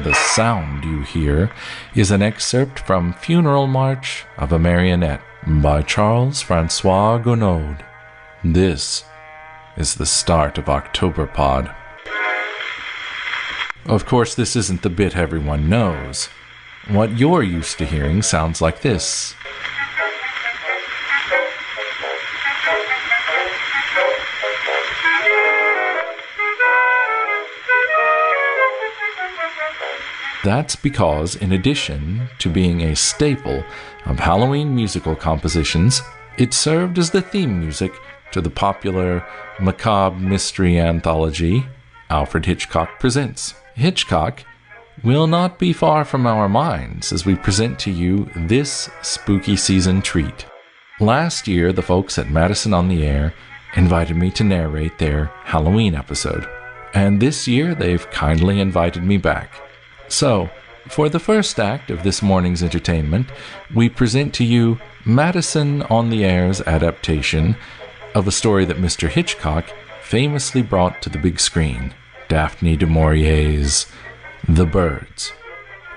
The sound you hear is an excerpt from Funeral March of a Marionette by Charles Francois Gounod. This is the start of Octoberpod. Of course, this isn't the bit everyone knows. What you're used to hearing sounds like this. That's because, in addition to being a staple of Halloween musical compositions, it served as the theme music to the popular macabre mystery anthology, Alfred Hitchcock Presents. Hitchcock will not be far from our minds as we present to you this spooky season treat. Last year, the folks at MADISON on the AIR invited me to narrate their Halloween episode, and this year they've kindly invited me back. So, for the first act of this morning's entertainment, we present to you MADISON on the AIR's adaptation of a story that Mr. Hitchcock famously brought to the big screen, Daphne du Maurier's The Birds.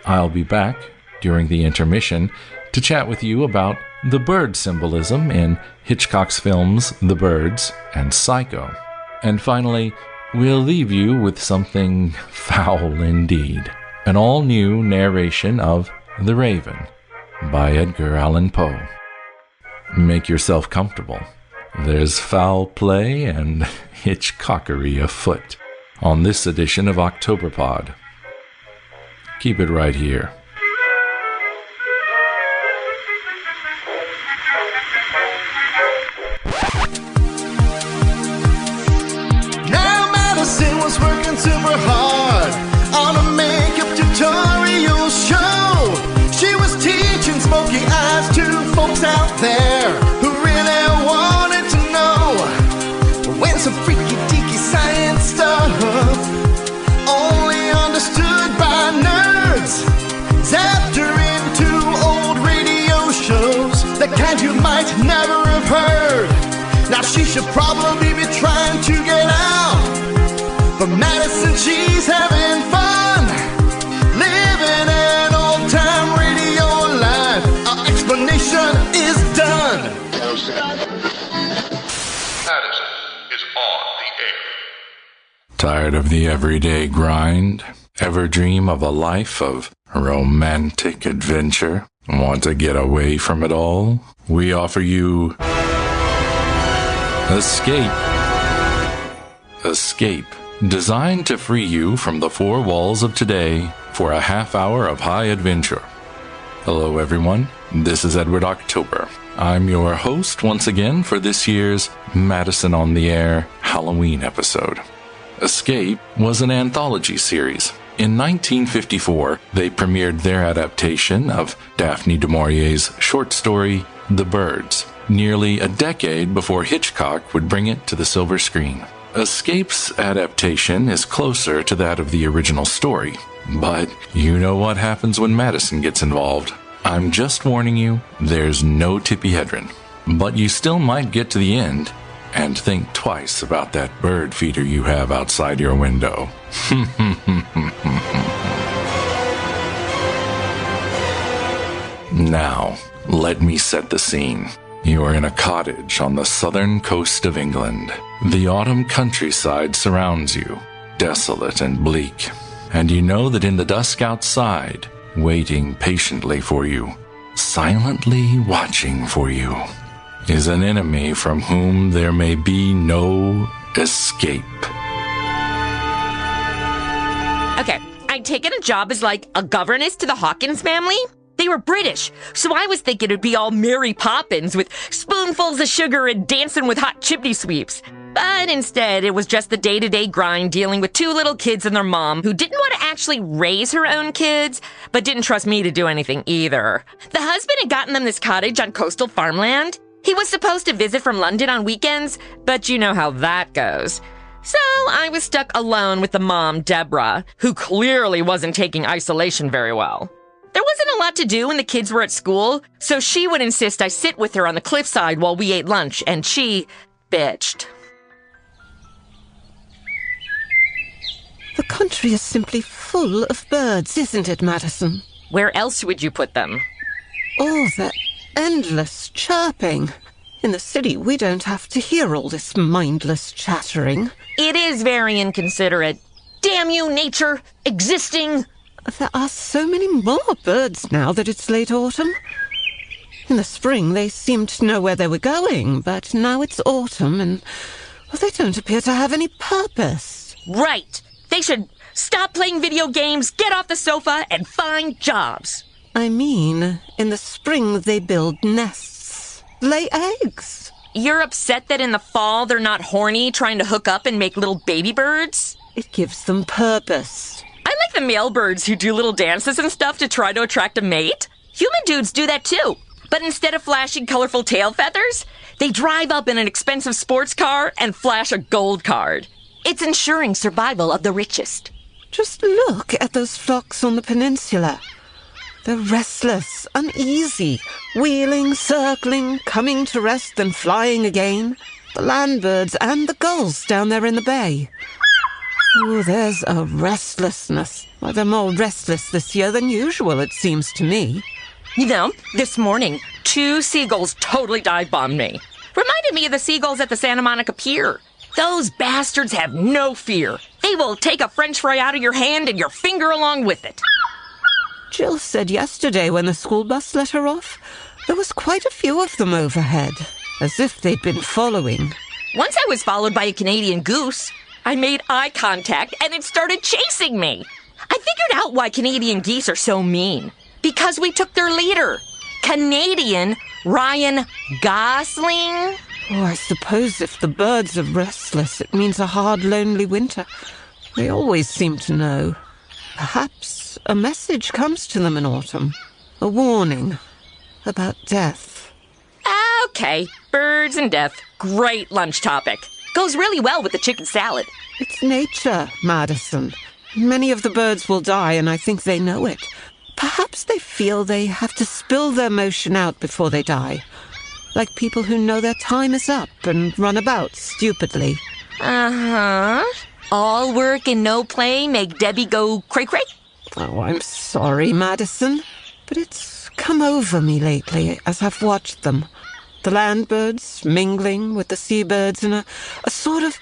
I'll be back during the intermission to chat with you about the bird symbolism in Hitchcock's films The Birds and Psycho. And finally, we'll leave you with something foul indeed. An all-new narration of The Raven by Edgar Allan Poe. Make yourself comfortable. There's foul play and Hitchcock-ery afoot on this edition of Octoberpod. Keep it right here. Now Madison was working super hard on a makeup tutorial show. She was teaching smoky eyes to folks out there who really wanted to know when some freaky deaky science stuff only understood by nerds zapped her into old radio shows, the kind you might never have heard. Now she should probably be trying to get out, but Madison, she's having fun living an old-time radio life. Our explanation is done. Madison is on the air. Tired of the everyday grind? Ever dream of a life of romantic adventure? Want to get away from it all? We offer you Escape. Escape, designed to free you from the four walls of today for a half hour of high adventure. Hello everyone, this is Edward October. I'm your host once again for this year's MADISON on the AIR Halloween episode. Escape was an anthology series. In 1954, they premiered their adaptation of Daphne du Maurier's short story, The Birds, nearly a decade before Hitchcock would bring it to the silver screen. Escape's adaptation is closer to that of the original story, but you know what happens when Madison gets involved. I'm just warning you, there's no Tippi Hedren. But you still might get to the end and think twice about that bird feeder you have outside your window. Now, let me set the scene. You are in a cottage on the southern coast of England. The autumn countryside surrounds you, desolate and bleak. And you know that in the dusk outside, waiting patiently for you, silently watching for you, is an enemy from whom there may be no escape. Okay, I'd taken a job as like a governess to the Hawkins family. They were British, so I was thinking it'd be all Mary Poppins with spoonfuls of sugar and dancing with hot chimney sweeps. But instead, it was just the day-to-day grind dealing with two little kids and their mom who didn't want to actually raise her own kids, but didn't trust me to do anything either. The husband had gotten them this cottage on coastal farmland. He was supposed to visit from London on weekends, but you know how that goes. So I was stuck alone with the mom, Deborah, who clearly wasn't taking isolation very well. There wasn't a lot to do when the kids were at school, so she would insist I sit with her on the cliffside while we ate lunch, and she bitched. The country is simply full of birds, isn't it, Madison? Where else would you put them? Oh, that endless chirping. In the city, we don't have to hear all this mindless chattering. It is very inconsiderate. Damn you, nature! Existing! There are so many more birds now that it's late autumn. In the spring, they seemed to know where they were going, but now it's autumn and they don't appear to have any purpose. Right! They should stop playing video games, get off the sofa, and find jobs. I mean, in the spring, they build nests, lay eggs. You're upset that in the fall they're not horny, trying to hook up and make little baby birds? It gives them purpose. I like the male birds who do little dances and stuff to try to attract a mate. Human dudes do that too. But instead of flashing colorful tail feathers, they drive up in an expensive sports car and flash a gold card. It's ensuring survival of the richest. Just look at those flocks on the peninsula. They're restless, uneasy, wheeling, circling, coming to rest, then flying again. The land birds and the gulls down there in the bay. Oh, there's a restlessness. Why, they're more restless this year than usual, it seems to me. You know, this morning, 2 seagulls totally dive-bombed me. Reminded me of the seagulls at the Santa Monica Pier. Those bastards have no fear. They will take a French fry out of your hand and your finger along with it. Jill said yesterday when the school bus let her off, there was quite a few of them overhead, as if they'd been following. Once I was followed by a Canadian goose. I made eye contact and it started chasing me. I figured out why Canadian geese are so mean. Because we took their leader, Canadian Ryan Gosling. Oh, I suppose if the birds are restless, it means a hard, lonely winter. They always seem to know. Perhaps a message comes to them in autumn. A warning about death. Okay, birds and death. Great lunch topic. Goes really well with the chicken salad. It's nature, Madison. Many of the birds will die, and I think they know it. Perhaps they feel they have to spill their emotion out before they die. Like people who know their time is up and run about stupidly. Uh-huh. All work and no play make Debbie go cray-cray? Oh, I'm sorry, Madison, but it's come over me lately as I've watched them. The land birds mingling with the seabirds in a sort of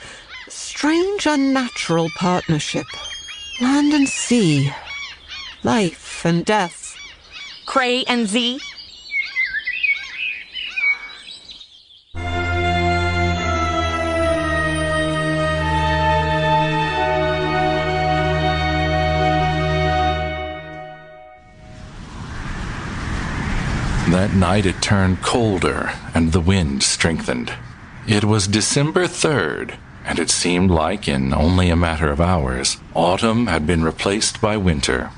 strange, unnatural partnership. Land and sea. Life and death. Cray and Z? That night it turned colder, and the wind strengthened. It was December 3rd, and it seemed like in only a matter of hours, autumn had been replaced by winter.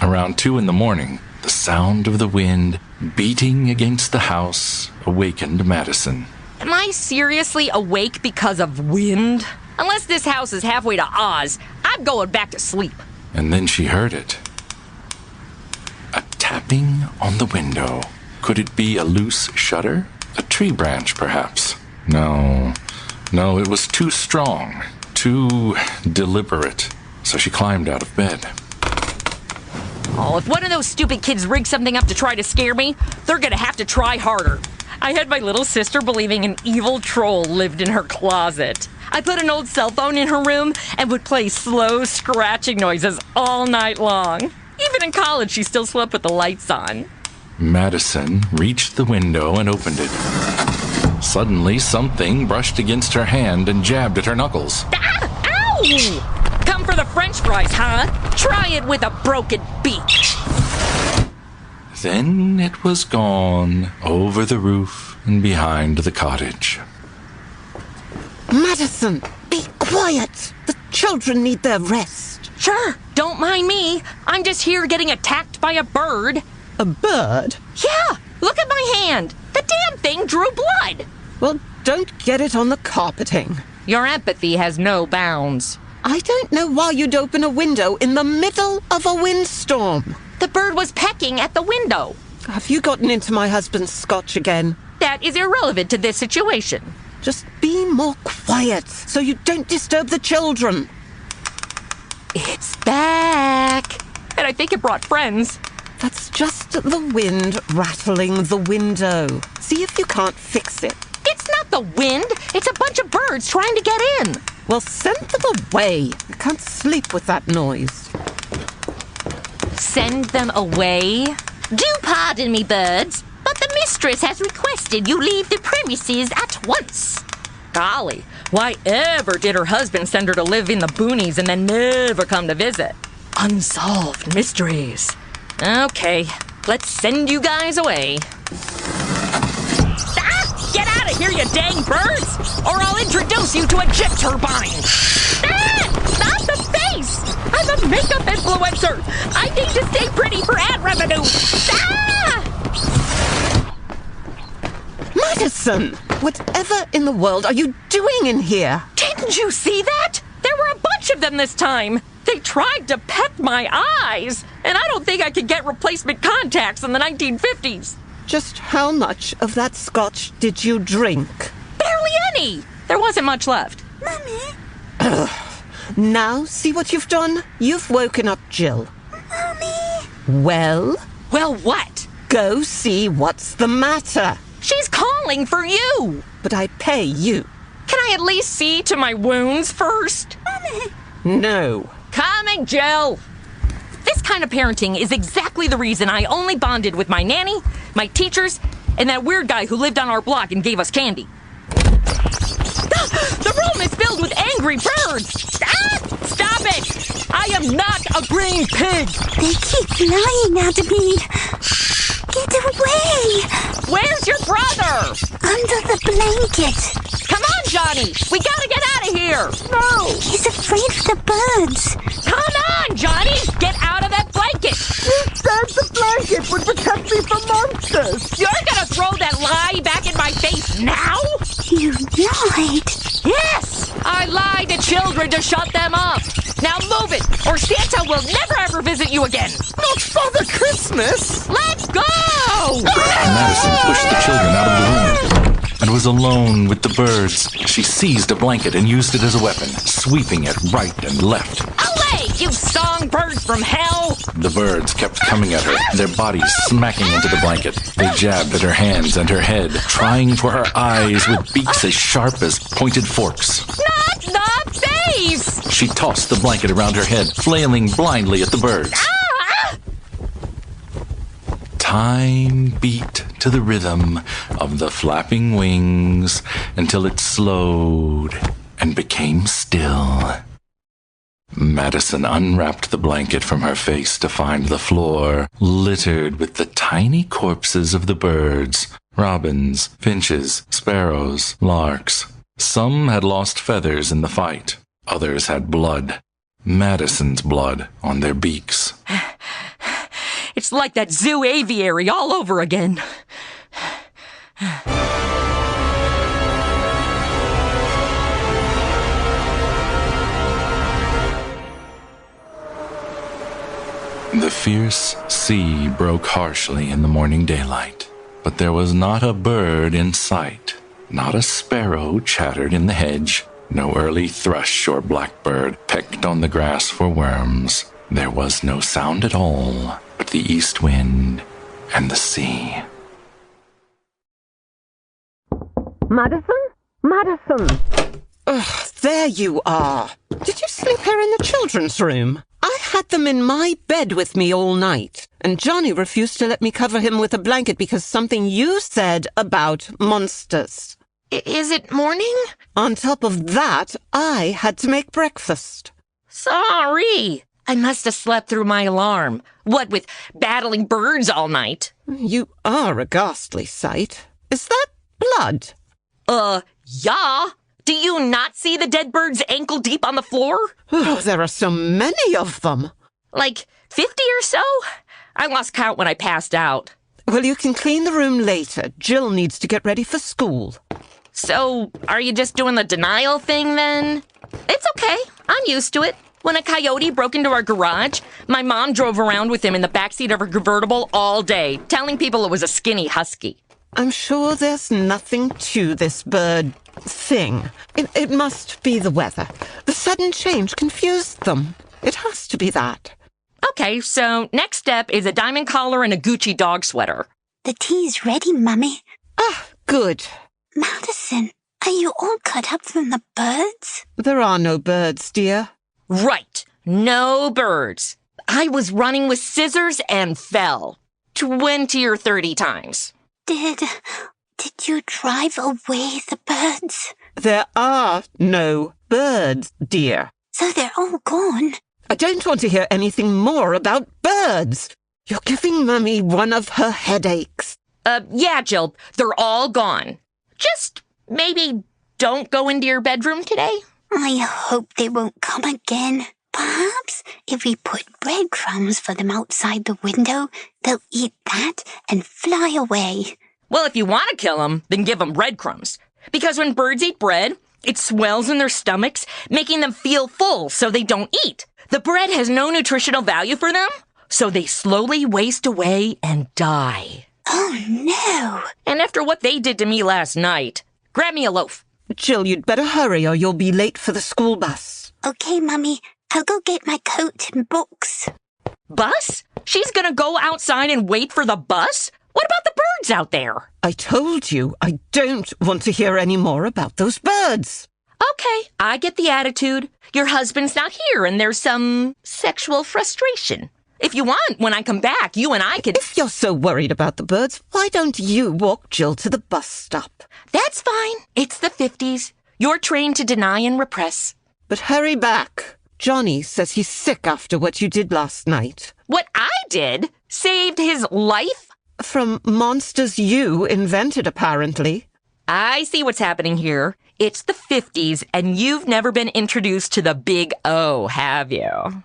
Around 2 a.m, the sound of the wind beating against the house awakened Madison. Am I seriously awake because of wind? Unless this house is halfway to Oz, I'm going back to sleep. And then she heard it. A tapping on the window. Could it be a loose shutter? A tree branch, perhaps? No, it was too strong, too deliberate. So she climbed out of bed. Oh, if one of those stupid kids rigged something up to try to scare me, they're gonna have to try harder. I had my little sister believing an evil troll lived in her closet. I put an old cell phone in her room and would play slow scratching noises all night long. Even in college, she still slept with the lights on. Madison reached the window and opened it. Suddenly, something brushed against her hand and jabbed at her knuckles. Ah! Ow! Come for the French fries, huh? Try it with a broken beak. Then it was gone over the roof and behind the cottage. Madison, be quiet. The children need their rest. Sure, don't mind me. I'm just here getting attacked by a bird. A bird? Yeah, look at my hand. The damn thing drew blood. Well, don't get it on the carpeting. Your empathy has no bounds. I don't know why you'd open a window in the middle of a windstorm. The bird was pecking at the window. Have you gotten into my husband's scotch again? That is irrelevant to this situation. Just be more quiet so you don't disturb the children. It's back. I think it brought friends. That's just the wind rattling the window. See if you can't fix it. It's not the wind. It's a bunch of birds trying to get in. Well, send them away. I can't sleep with that noise. Send them away? Do pardon me, birds, but the mistress has requested you leave the premises at once. Golly, why ever did her husband send her to live in the boonies and then never come to visit? Unsolved mysteries. Okay, let's send you guys away. Ah! Get out of here, you dang birds! Or I'll introduce you to a jet turbine! Ah! Not the face! I'm a makeup influencer! I need to stay pretty for ad revenue! Ah! Madison! Whatever in the world are you doing in here? Didn't you see that? There were a bunch of them this time. They tried to pet my eyes, and I don't think I could get replacement contacts in the 1950s. Just how much of that scotch did you drink? Barely any. There wasn't much left. Mummy. Now, see what you've done? You've woken up Jill. Mommy. Well? Well, what? Go see what's the matter. She's calling for you. But I pay you. Can I at least see to my wounds first? Mommy. No. Coming, Jill. This kind of parenting is exactly the reason I only bonded with my nanny, my teachers, and that weird guy who lived on our block and gave us candy. The room is filled with angry birds! Ah! Stop it! I am not a green pig! They keep lying at me. Get away! Where's your brother? Under the blanket. Come on, Johnny! We gotta get out of here! No! He's afraid of the birds. Come on, Johnny! Get out of that blanket! You said the blanket would protect me from monsters! You're gonna throw that lie back in my face now? You lied. Yes! I lied to children to shut them up! Now move it, or Santa will never ever visit you again! Not Father Christmas! Let's go! Madison pushed the children out of the room and was alone with the birds. She seized a blanket and used it as a weapon, sweeping it right and left. Away, you songbirds from hell! The birds kept coming at her, their bodies smacking into the blanket. They jabbed at her hands and her head, trying for her eyes with beaks as sharp as pointed forks. Not the face! She tossed the blanket around her head, flailing blindly at the birds. Ah! Time beat to the rhythm of the flapping wings until it slowed and became still. Madison unwrapped the blanket from her face to find the floor littered with the tiny corpses of the birds. Robins, finches, sparrows, larks. Some had lost feathers in the fight. Others had blood. Madison's blood on their beaks. It's like that zoo aviary all over again. The fierce sea broke harshly in the morning daylight, but there was not a bird in sight. Not a sparrow chattered in the hedge. No early thrush or blackbird pecked on the grass for worms. There was no sound at all but the east wind and the sea. Madison? Madison! Ugh, there you are. Did you sleep here in the children's room? I had them in my bed with me all night, and Johnny refused to let me cover him with a blanket because something you said about monsters. Is it morning? On top of that, I had to make breakfast. Sorry. I must have slept through my alarm. What, with battling birds all night? You are a ghastly sight. Is that blood? Yeah. Do you not see the dead birds ankle deep on the floor? Oh, there are so many of them. Like 50 or so? I lost count when I passed out. Well, you can clean the room later. Jill needs to get ready for school. So, are you just doing the denial thing then? It's okay. I'm used to it. When a coyote broke into our garage, my mom drove around with him in the backseat of her convertible all day, telling people it was a skinny husky. I'm sure there's nothing to this bird thing. It must be the weather. The sudden change confused them. It has to be that. Okay, so next step is a diamond collar and a Gucci dog sweater. The tea's ready, Mummy. Ah, good. Madison, are you all cut up from the birds? There are no birds, dear. Right, no birds. I was running with scissors and fell 20 or 30 times. Did you drive away the birds? There are no birds, dear. So they're all gone. I don't want to hear anything more about birds. You're giving Mummy one of her headaches. Yeah, Jill, they're all gone. Just maybe don't go into your bedroom today. I hope they won't come again. Perhaps if we put breadcrumbs for them outside the window, they'll eat that and fly away. Well, if you want to kill them, then give them breadcrumbs. Because when birds eat bread, it swells in their stomachs, making them feel full so they don't eat. The bread has no nutritional value for them, so they slowly waste away and die. Oh, no. And after what they did to me last night, grab me a loaf. Jill, you'd better hurry or you'll be late for the school bus. Okay, Mummy. I'll go get my coat and books. Bus? She's gonna go outside and wait for the bus? What about the birds out there? I told you I don't want to hear any more about those birds. Okay, I get the attitude. Your husband's not here and there's some sexual frustration. If you want, when I come back, you and I could... If you're so worried about the birds, why don't you walk Jill to the bus stop? That's fine. It's the 50s. You're trained to deny and repress. But hurry back. Johnny says he's sick after what you did last night. What I did saved his life? From monsters you invented, apparently. I see what's happening here. It's the 50s, and you've never been introduced to the big O, have you?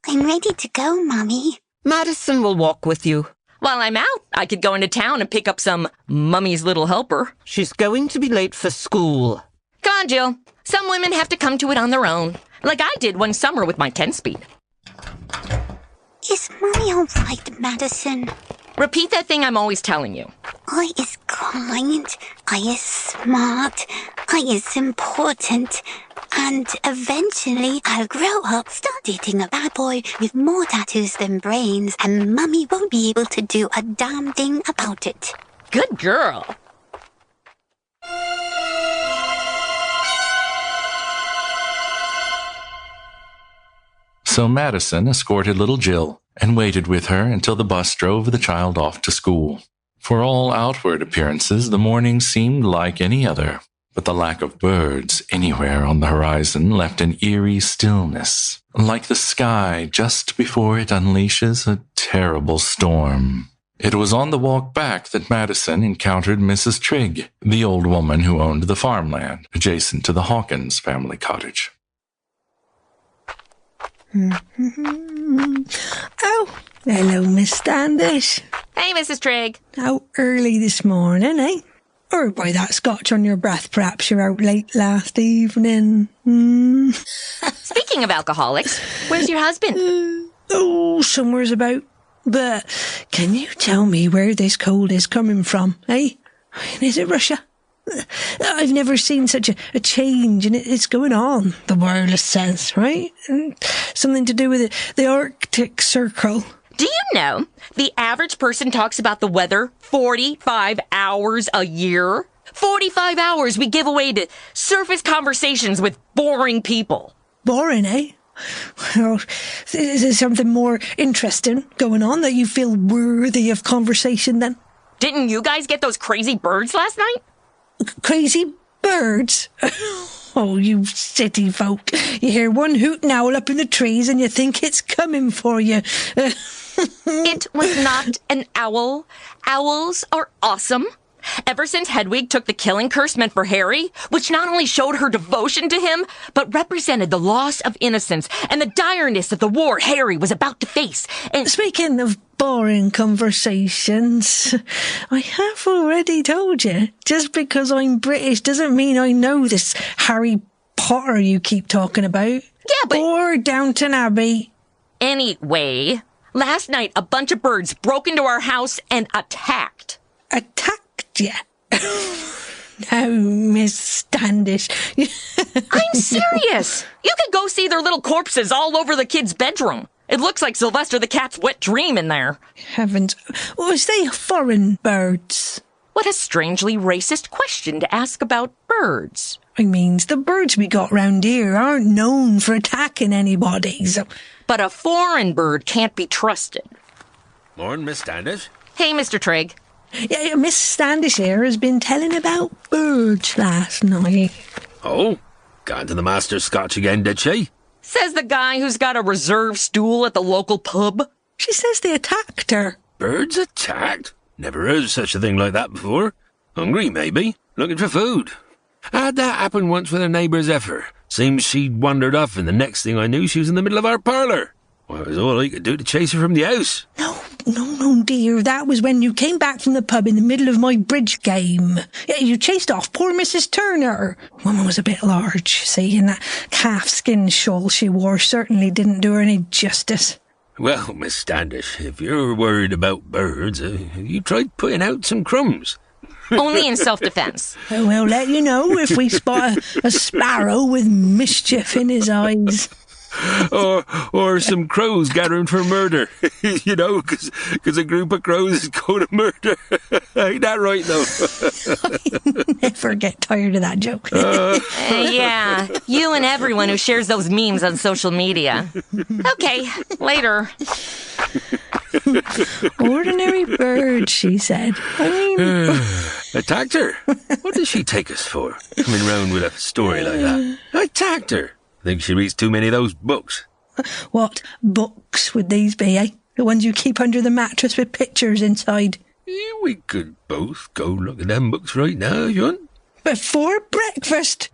I'm ready to go, Mummy. Madison will walk with you. While I'm out, I could go into town and pick up some Mummy's Little Helper. She's going to be late for school. Come on, Jill. Some women have to come to it on their own, like I did one summer with my 10-speed. Is Mummy all right, Madison? Repeat that thing I'm always telling you. I is kind, I is smart, I is important, and eventually I'll grow up, start dating a bad boy with more tattoos than brains, and Mummy won't be able to do a damn thing about it. Good girl. So Madison escorted little Jill and waited with her until the bus drove the child off to school. For all outward appearances, the morning seemed like any other, but the lack of birds anywhere on the horizon left an eerie stillness, like the sky just before it unleashes a terrible storm. It was on the walk back that Madison encountered Mrs. Trigg, the old woman who owned the farmland adjacent to the Hawkins family cottage. Oh, hello, Miss Standish. Hey, Mrs. Trigg. Out early this morning, eh? Or by that scotch on your breath, perhaps you're out late last evening. Speaking of alcoholics, where's your husband? Somewhere's about. But can you tell me where this cold is coming from, eh? Is it Russia? I've never seen such a change, and it's going on, the wireless says, right? Something to do with the Arctic Circle. Do you know the average person talks about the weather 45 hours a year? 45 hours we give away to surface conversations with boring people. Boring, eh? Well, is there something more interesting going on that you feel worthy of conversation then? Didn't you guys get those crazy birds last night? Crazy birds? Oh, you city folk. You hear one hooting owl up in the trees and you think it's coming for you. It was not an owl. Owls are awesome. Ever since Hedwig took the killing curse meant for Harry, which not only showed her devotion to him, but represented the loss of innocence and the direness of the war Harry was about to face. And speaking of boring conversations, I have already told you, just because I'm British doesn't mean I know this Harry Potter you keep talking about. Yeah, but... Or Downton Abbey. Anyway, last night a bunch of birds broke into our house and attacked. Attacked you? No, Miss Standish. I'm serious. You could go see their little corpses all over the kids' bedroom. It looks like Sylvester the Cat's wet dream in there. Heavens. Was they foreign birds? What a strangely racist question to ask about birds. I means the birds we got round here aren't known for attacking anybody, so... But a foreign bird can't be trusted. Morning, Miss Standish. Hey, Mr. Trigg. Yeah, Miss Standish here has been telling about birds last night. Oh? Gone to the Master's Scotch again, did she? Says the guy who's got a reserved stool at the local pub. She says they attacked her. Birds attacked? Never heard of such a thing like that before. Hungry, maybe. Looking for food. Had that happen once with her neighbour Zephyr. Seems she'd wandered off, and the next thing I knew, she was in the middle of our parlour. Well, it was all I could do to chase her from the house. No, dear. That was when you came back from the pub in the middle of my bridge game. Yeah, you chased off poor Mrs. Turner. Woman was a bit large, see, and that calfskin shawl she wore certainly didn't do her any justice. Well, Miss Standish, if you're worried about birds, you tried putting out some crumbs. Only in self-defense. We'll let you know if we spot a sparrow with mischief in his eyes. Or some crows gathering for murder. You know, because a group of crows is going to murder. Ain't that right, though? I never get tired of that joke. Yeah, you and everyone who shares those memes on social media. Okay, later. Ordinary bird, she said. I mean... Attacked her? What does she take us for? Coming round with a story like that. Attacked her? I think she reads too many of those books. What books would these be, eh? The ones you keep under the mattress with pictures inside. Yeah, we could both go look at them books right now, if you want. Before breakfast?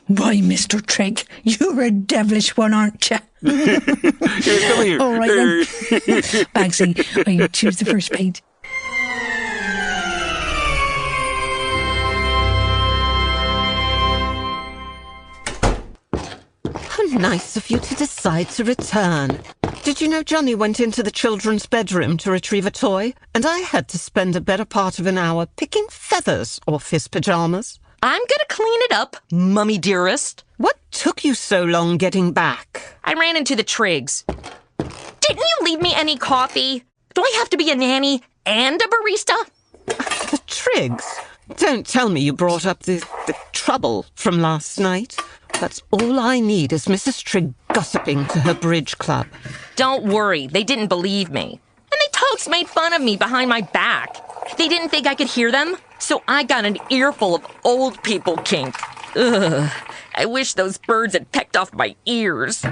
Why, Mr. Trigg, you're a devilish one, aren't you? Here, come here. All right, then. Bagsy, I choose the first page. How nice of you to decide to return. Did you know Johnny went into the children's bedroom to retrieve a toy, and I had to spend a better part of an hour picking feathers off his pajamas? I'm gonna clean it up, mummy dearest. What took you so long getting back? I ran into the Triggs. Didn't you leave me any coffee? Do I have to be a nanny and a barista? The Triggs? Don't tell me you brought up the trouble from last night. That's all I need is Mrs. Trigg gossiping to her bridge club. Don't worry, they didn't believe me. And they totes made fun of me behind my back. They didn't think I could hear them, so I got an earful of old people kink. Ugh, I wish those birds had pecked off my ears.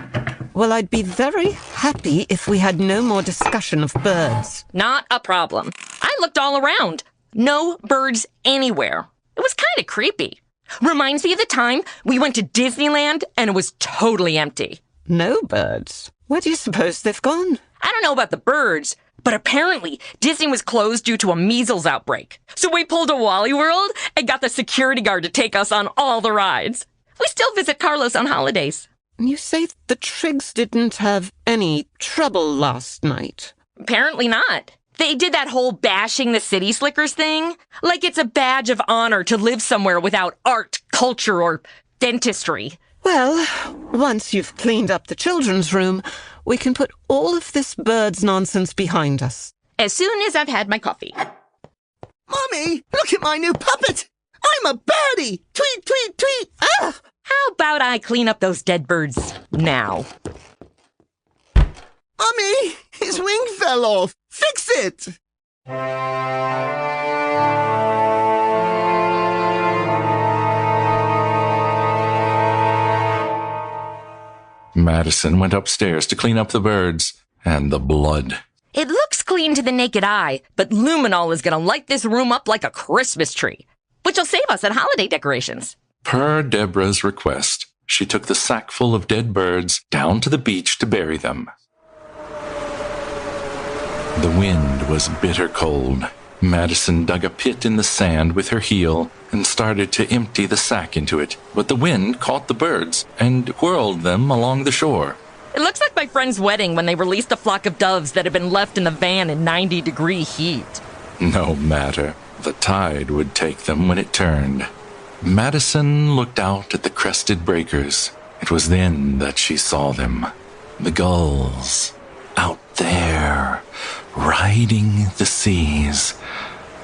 Well, I'd be very happy if we had no more discussion of birds. Not a problem. I looked all around. No birds anywhere. It was kind of creepy. Reminds me of the time we went to Disneyland and it was totally empty. No birds? Where do you suppose they've gone? I don't know about the birds, but apparently Disney was closed due to a measles outbreak. So we pulled a Wally World and got the security guard to take us on all the rides. We still visit Carlos on holidays. You say the Triggs didn't have any trouble last night? Apparently not. They did that whole bashing the city slickers thing. Like it's a badge of honor to live somewhere without art, culture, or dentistry. Well, once you've cleaned up the children's room, we can put all of this birds nonsense behind us. As soon as I've had my coffee. Mommy, look at my new puppet! I'm a birdie! Tweet, tweet, tweet! Ah! How about I clean up those dead birds now? Mommy, his wing fell off! Fix it! Madison went upstairs to clean up the birds and the blood. It looks clean to the naked eye, but luminol is going to light this room up like a Christmas tree, which will save us on holiday decorations. Per Deborah's request, she took the sackful of dead birds down to the beach to bury them. The wind was bitter cold. Madison dug a pit in the sand with her heel and started to empty the sack into it, but the wind caught the birds and whirled them along the shore. It looks like my friend's wedding when they released a flock of doves that had been left in the van in 90-degree heat. No matter. The tide would take them when it turned. Madison looked out at the crested breakers. It was then that she saw them. The gulls. there, riding the seas.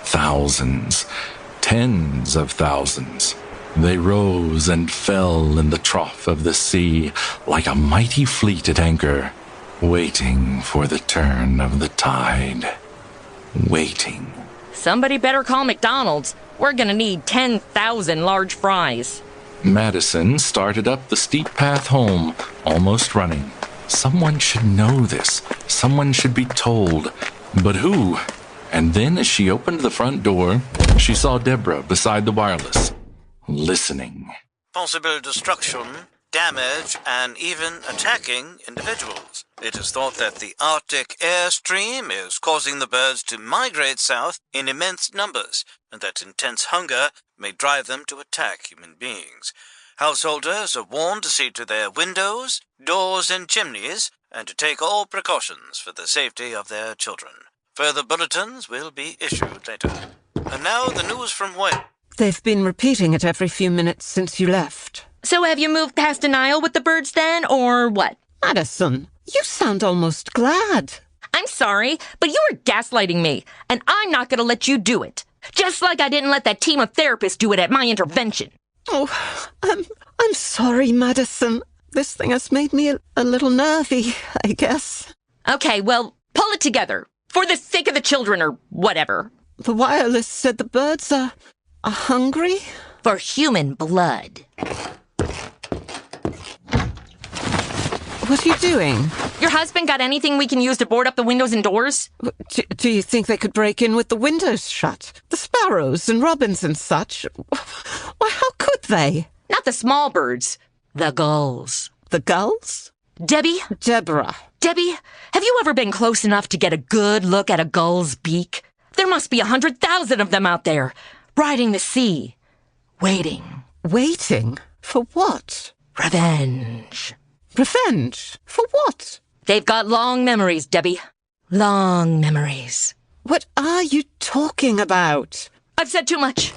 Thousands, tens of thousands. They rose and fell in the trough of the sea like a mighty fleet at anchor, waiting for the turn of the tide. Waiting. Somebody better call McDonald's. We're gonna need 10,000 large fries. Madison started up the steep path home, almost running. Someone should know this. Someone should be told. But who? And then as she opened the front door, she saw Deborah beside the wireless, listening. Possible destruction, damage, and even attacking individuals. It is thought that the Arctic airstream is causing the birds to migrate south in immense numbers, and that intense hunger may drive them to attack human beings. Householders are warned to see to their windows, doors, and chimneys, and to take all precautions for the safety of their children. Further bulletins will be issued later. And now the news from Wales. They've been repeating it every few minutes since you left. So have you moved past denial with the birds then, or what? Madison, you sound almost glad. I'm sorry, but you were gaslighting me, and I'm not going to let you do it. Just like I didn't let that team of therapists do it at my intervention. Oh, I'm sorry, Madison. This thing has made me a little nervy, I guess. Okay, well, pull it together. For the sake of the children or whatever. The wireless said the birds are hungry? For human blood. What are you doing? Your husband got anything we can use to board up the windows and doors? Do you think they could break in with the windows shut? The sparrows and robins and such? Why, how could they? Not the small birds. The gulls. The gulls? Debbie? Deborah. Debbie, have you ever been close enough to get a good look at a gull's beak? There must be 100,000 of them out there, riding the sea, waiting. Waiting? For what? Revenge. Revenge? For what? They've got long memories, Debbie. Long memories. What are you talking about? I've said too much.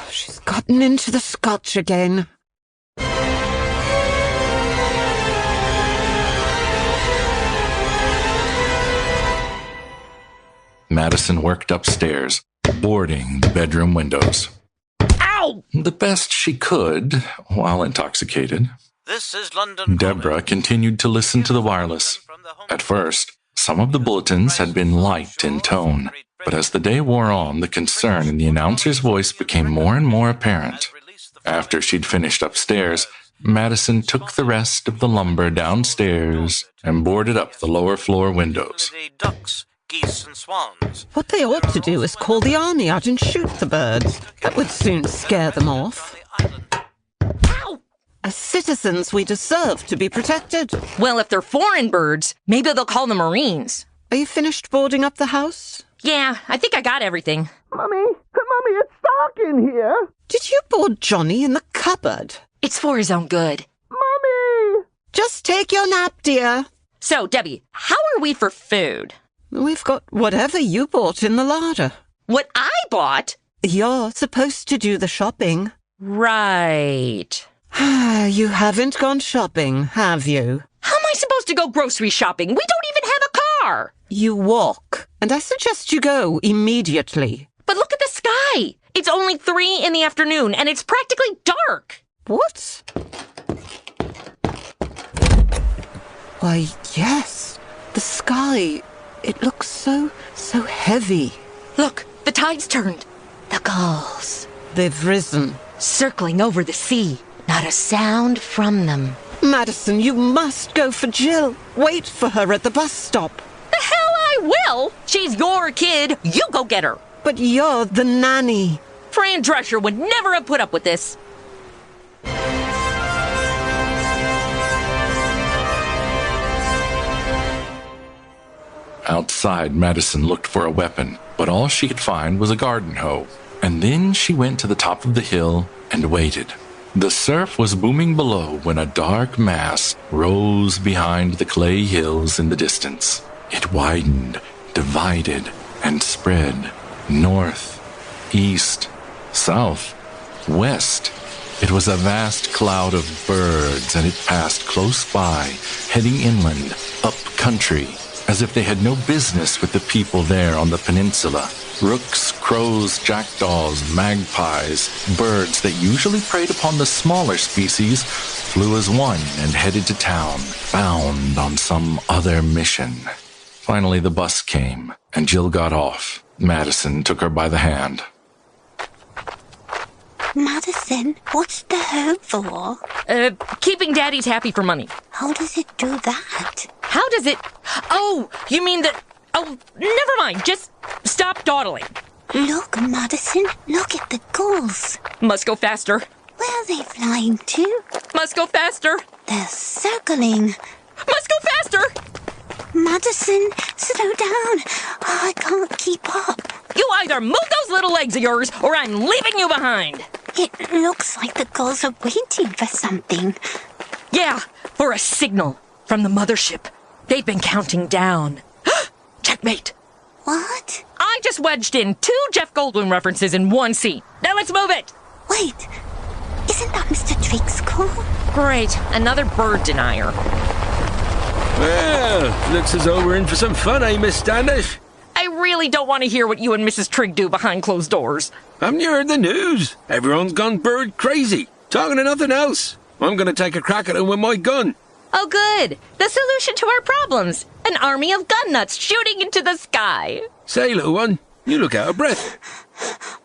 She's gotten into the scotch again. Madison worked upstairs, boarding the bedroom windows. Ow! The best she could, while intoxicated. This is London. Deborah continued to listen to the wireless. At first, some of the bulletins had been light in tone, but as the day wore on, the concern in the announcer's voice became more and more apparent. After she'd finished upstairs, Madison took the rest of the lumber downstairs and boarded up the lower floor windows. Ducks, geese, and swans. What they ought to do is call the army out and shoot the birds. That would soon scare them off. Ow! As citizens, we deserve to be protected. Well, if they're foreign birds, maybe they'll call the Marines. Are you finished boarding up the house? Yeah, I think I got everything. Mummy, it's dark in here. Did you board Johnny in the cupboard? It's for his own good. Mummy! Just take your nap, dear. So, Debbie, how are we for food? We've got whatever you bought in the larder. What I bought? You're supposed to do the shopping. Right. You haven't gone shopping, have you? How am I supposed to go grocery shopping? We don't even have a car. You walk, and I suggest you go immediately. But look at the sky. It's only 3 in the afternoon, and it's practically dark. What? Why, yes. The sky, it looks so heavy. Look, the tide's turned. The gulls. They've risen. Circling over the sea. Not a sound from them. Madison, you must go for Jill. Wait for her at the bus stop. The hell I will! She's your kid. You go get her. But you're the nanny. Fran Drescher would never have put up with this. Outside, Madison looked for a weapon, but all she could find was a garden hoe. And then she went to the top of the hill and waited. The surf was booming below when a dark mass rose behind the clay hills in the distance. It widened, divided, and spread north, east, south, west. It was a vast cloud of birds, and it passed close by, heading inland, up country, as if they had no business with the people there on the peninsula. Rooks, crows, jackdaws, magpies, birds that usually preyed upon the smaller species flew as one and headed to town, bound on some other mission. Finally, the bus came, and Jill got off. Madison took her by the hand. Madison, what's the herb for? Keeping daddies happy for money. How does it do that? How does it... Oh, you mean that... Oh, never mind. Just stop dawdling. Look, Madison, look at the gulls. Must go faster. Where are they flying to? Must go faster. They're circling. Must go faster. Madison, slow down. Oh, I can't keep up. You either move those little legs of yours, or I'm leaving you behind. It looks like the gulls are waiting for something. Yeah, for a signal from the mothership. They've been counting down. Checkmate. What? I just wedged in 2 Jeff Goldblum references in one scene. Now let's move it. Wait, isn't that Mr. Triggs' call? Great, another bird denier. Well, looks as though we're in for some fun, eh, Miss Standish? I really don't want to hear what you and Mrs. Trigg do behind closed doors. Haven't you heard the news? Everyone's gone bird crazy. Talking of nothing else. I'm going to take a crack at it with my gun. Oh, good. The solution to our problems. An army of gun nuts shooting into the sky. Say, little one, you look out of breath.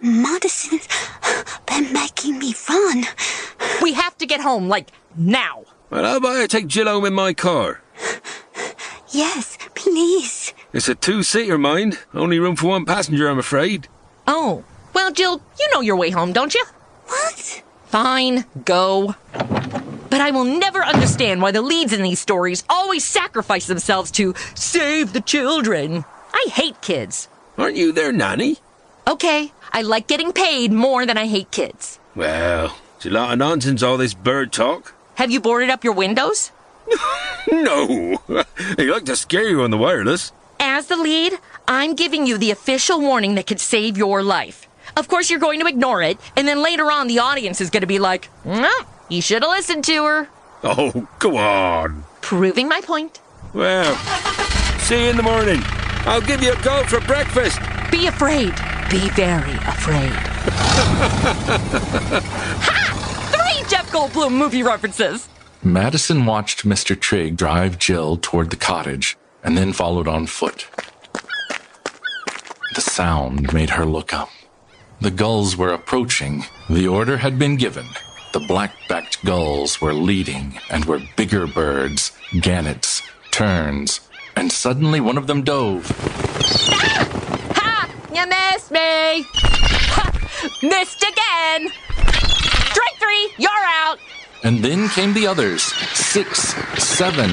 Madison's been making me run. We have to get home, like, now. Well, how about I take Jill home in my car? Yes, please. It's a 2-seater, mind. Only room for 1 passenger, I'm afraid. Oh, well, Jill, you know your way home, don't you? What? Fine, go. But I will never understand why the leads in these stories always sacrifice themselves to save the children. I hate kids. Aren't you their nanny? Okay, I like getting paid more than I hate kids. Well, it's a lot of nonsense, all this bird talk. Have you boarded up your windows? No. They like to scare you on the wireless. As the lead, I'm giving you the official warning that could save your life. Of course, you're going to ignore it, and then later on the audience is going to be like, no, you should have listened to her. Oh, go on. Proving my point. Well, see you in the morning. I'll give you a call for breakfast. Be afraid. Be very afraid. Ha! 3 Jeff Goldblum movie references. Madison watched Mr. Trigg drive Jill toward the cottage and then followed on foot. The sound made her look up. The gulls were approaching. The order had been given. The black-backed gulls were leading and were bigger birds, gannets, terns, and suddenly one of them dove. Ah! Ha! You missed me! Ha! Missed again! Strike 3, you're out! And then came the others. 6, 7,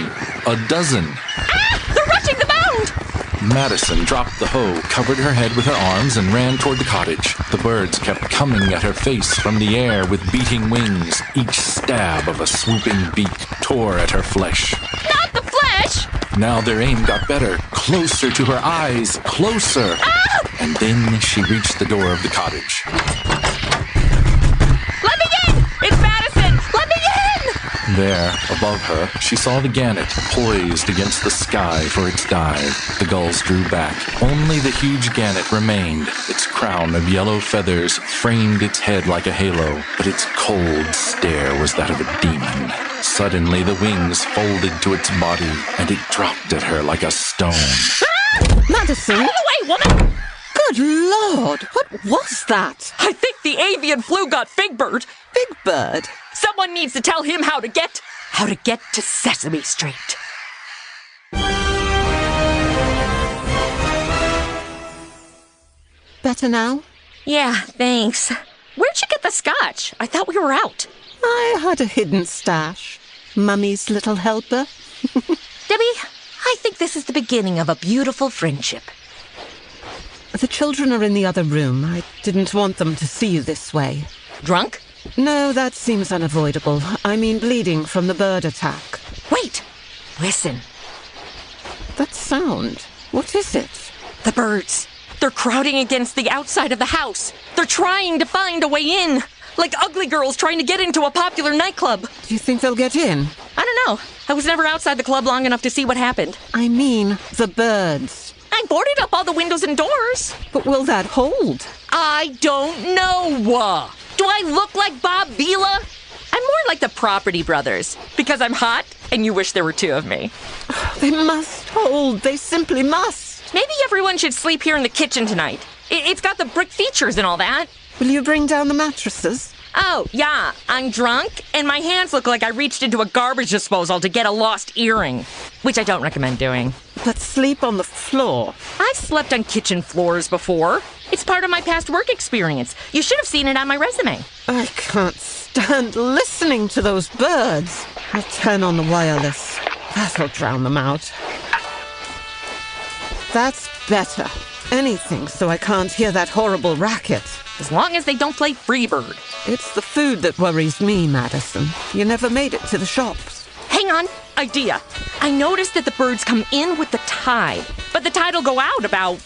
a dozen. Ah! They're rushing the mound! Madison dropped the hoe, covered her head with her arms, and ran toward the cottage. The birds kept coming at her face from the air with beating wings. Each stab of a swooping beak tore at her flesh. Not the flesh! Now their aim got better. Closer to her eyes. Closer. Ah! And then she reached the door of the cottage. Let me in! It's Madison! Let me in! There, above her, she saw the gannet poised against the sky for its dive. The gulls drew back. Only the huge gannet remained. Its crown of yellow feathers framed its head like a halo, but its cold stare was that of a demon. Suddenly, the wings folded to its body, and it dropped at her like a stone. Ah! Madison! Out of the way, woman! Good Lord! What was that? I think the avian flu got Big Bird. Big Bird? Someone needs to tell him how to get to Sesame Street. Better now? Yeah, thanks. Where'd you get the scotch? I thought we were out. I had a hidden stash. Mummy's little helper. Debbie, I think this is the beginning of a beautiful friendship. The children are in the other room. I didn't want them to see you this way. Drunk? No, that seems unavoidable. I mean bleeding from the bird attack. Wait! Listen. That sound. What is it? The birds. They're crowding against the outside of the house. They're trying to find a way in. Like ugly girls trying to get into a popular nightclub. Do you think they'll get in? I don't know. I was never outside the club long enough to see what happened. I mean, the birds. I boarded up all the windows and doors. But will that hold? I don't know. Do I look like Bob Vila? I'm more like the Property Brothers, because I'm hot and you wish there were two of me. They must hold. They simply must. Maybe everyone should sleep here in the kitchen tonight. It's got the brick features and all that. Will you bring down the mattresses? Oh, yeah, I'm drunk, and my hands look like I reached into a garbage disposal to get a lost earring, which I don't recommend doing. But sleep on the floor. I've slept on kitchen floors before. It's part of my past work experience. You should have seen it on my resume. I can't stand listening to those birds. I'll turn on the wireless. That'll drown them out. That's better. Anything so I can't hear that horrible racket. As long as they don't play Freebird. It's the food that worries me, Madison. You never made it to the shops. Hang on. Idea. I noticed that the birds come in with the tide. But the tide will go out about,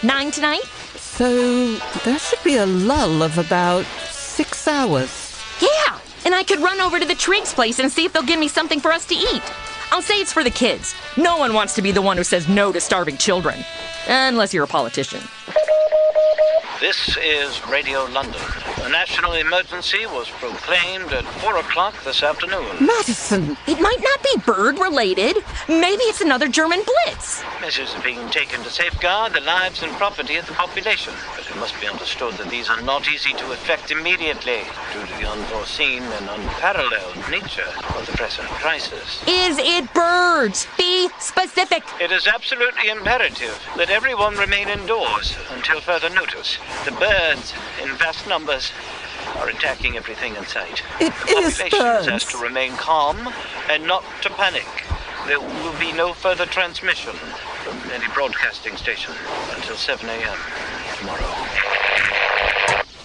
9 tonight? So there should be a lull of about 6 hours. Yeah. And I could run over to the Triggs place and see if they'll give me something for us to eat. I'll say it's for the kids. No one wants to be the one who says no to starving children. Unless you're a politician. This is Radio London. A national emergency was proclaimed at 4 o'clock this afternoon. Madison! It might not be bird-related. Maybe it's another German blitz. Measures are being taken to safeguard the lives and property of the population. But it must be understood that these are not easy to effect immediately due to the unforeseen and unparalleled nature of the present crisis. Is it birds? Be specific. It is absolutely imperative that everyone remain indoors until further notice. The birds, in vast numbers, are attacking everything in sight. It is Population birds. is asked to remain calm and not to panic. There will be no further transmission from any broadcasting station until 7 a.m. tomorrow.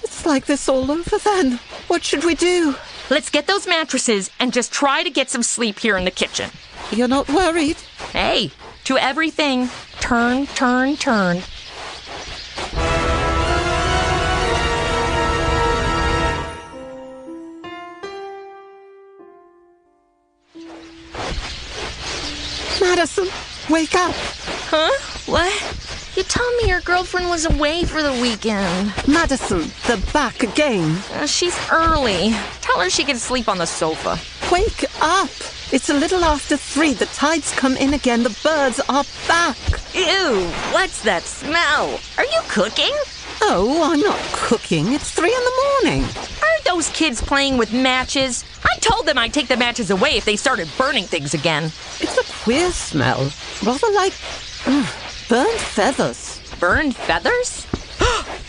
It's like this all over then. What should we do? Let's get those mattresses and just try to get some sleep here in the kitchen. You're not worried? Hey, to everything, turn, turn, turn. Madison, wake up. Huh? What? You told me your girlfriend was away for the weekend. Madison, they're back again. She's early. Tell her she can sleep on the sofa. Wake up. It's a little after 3. The tides come in again. The birds are back. Ew, what's that smell? Are you cooking? Oh, I'm not cooking. It's 3 in the morning. Are those kids playing with matches? I told them I'd take the matches away if they started burning things again. It's a queer smell. Rather like burned feathers. Burned feathers?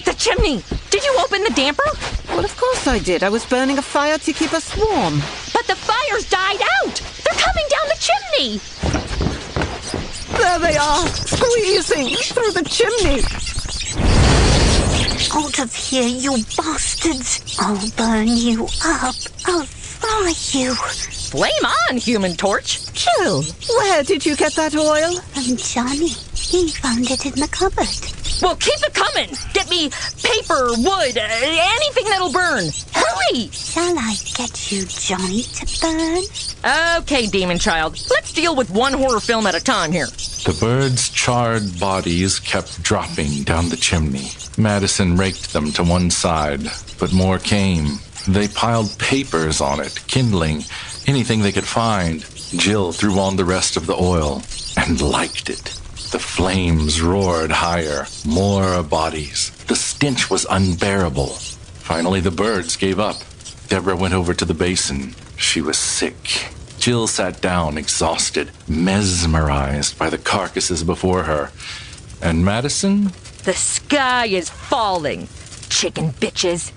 The chimney! Did you open the damper? Well, of course I did. I was burning a fire to keep us warm. But the fire's died out! They're coming down the chimney! There they are, squeezing through the chimney. Out of here, you bastards! I'll burn you up. I'll fry you. Flame on, Human Torch! Jill, where did you get that oil? From Johnny. He found it in the cupboard. Well, keep it coming! Get me paper, wood, anything that'll burn! Hurry! Shall I get you Johnny to burn? Okay, Demon Child. Let's deal with one horror film at a time here. The birds' charred bodies kept dropping down the chimney. Madison raked them to one side, but more came. They piled papers on it, kindling, anything they could find. Jill threw on the rest of the oil and liked it. The flames roared higher, more bodies. The stench was unbearable. Finally, the birds gave up. Deborah went over to the basin. She was sick. Jill sat down, exhausted, mesmerized by the carcasses before her. And Madison? The sky is falling, chicken bitches.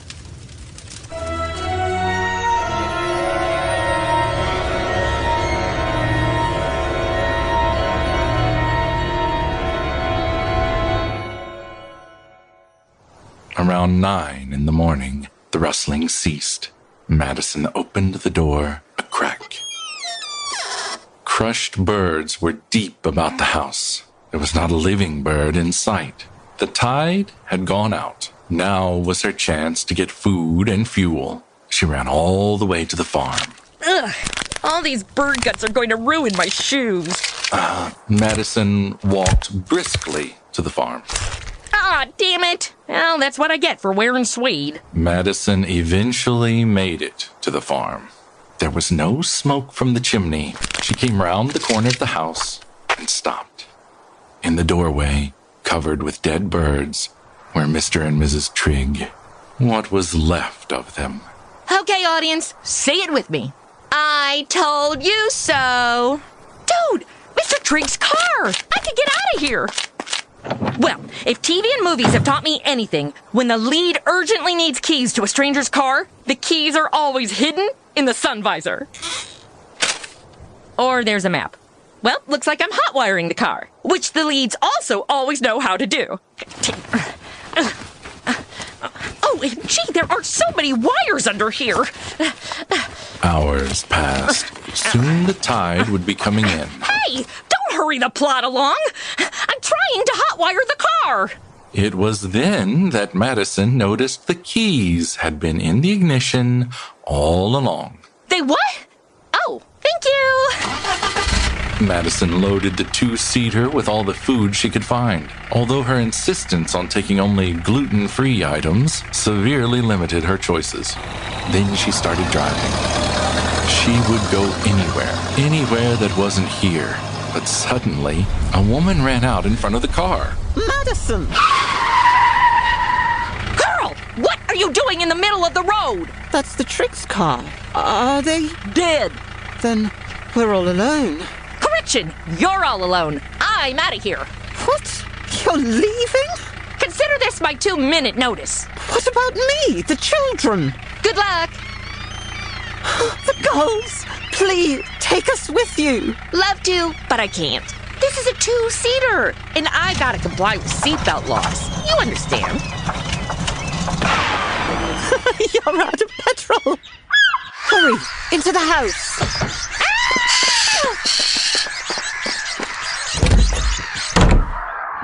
Around 9 in the morning, the rustling ceased. Madison opened the door a crack. Crushed birds were deep about the house. There was not a living bird in sight. The tide had gone out. Now was her chance to get food and fuel. She ran all the way to the farm. Ugh, All these bird guts are going to ruin my shoes. Madison walked briskly to the farm. Ah, damn it. Well, that's what I get for wearing suede. Madison eventually made it to the farm. There was no smoke from the chimney. She came round the corner of the house and stopped. In the doorway, covered with dead birds, were Mr. and Mrs. Trigg. What was left of them? Okay, audience, say it with me. I told you so. Dude, Mr. Trigg's car. I could get out of here. Well, if TV and movies have taught me anything, when the lead urgently needs keys to a stranger's car, the keys are always hidden in the sun visor. Or there's a map. Well, looks like I'm hot-wiring the car, which the leads also always know how to do. Oh, gee, there are so many wires under here. Hours passed. Soon the tide would be coming in. Hey, don't hurry the plot along. I'm trying to hotwire the car. It was then that Madison noticed the keys had been in the ignition all along. They what? Oh, thank you. Madison loaded the two-seater with all the food she could find, although her insistence on taking only gluten-free items severely limited her choices. Then she started driving. She would go anywhere that wasn't here. But suddenly, a woman ran out in front of the car. Madison! Girl, what are you doing in the middle of the road? That's the Triggs' car. Are they dead? Then we're all alone. Correction, you're all alone. I'm out of here. What? You're leaving? Consider this my 2-minute notice. What about me? The children? Good luck. The girls! Please, take us with you. Love to, but I can't. This is a 2-seater, and I gotta comply with seatbelt laws. You understand. You're out of petrol. Hurry, into the house.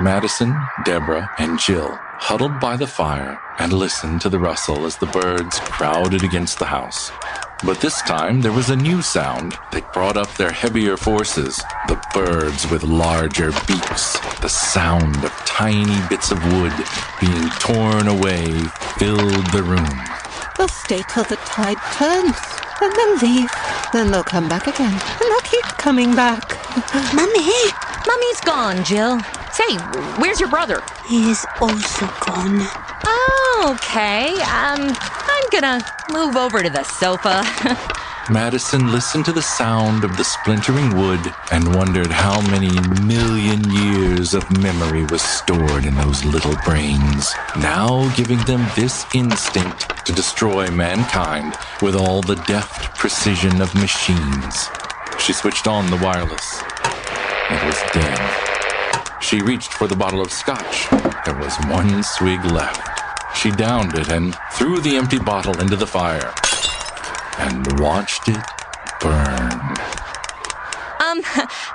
Madison, Deborah, and Jill huddled by the fire and listened to the rustle as the birds crowded against the house. But this time there was a new sound that brought up their heavier forces, the birds with larger beaks. The sound of tiny bits of wood being torn away filled the room. They'll stay till the tide turns, then they'll leave, then they'll come back again, and they'll keep coming back. Mummy! Mummy's gone, Jill. Say, where's your brother? He is also gone. Oh, okay. I'm gonna move over to the sofa. Madison listened to the sound of the splintering wood and wondered how many million years of memory was stored in those little brains, now giving them this instinct to destroy mankind with all the deft precision of machines. She switched on the wireless. It was dead. She reached for the bottle of scotch. There was one swig left. She downed it and threw the empty bottle into the fire and watched it burn.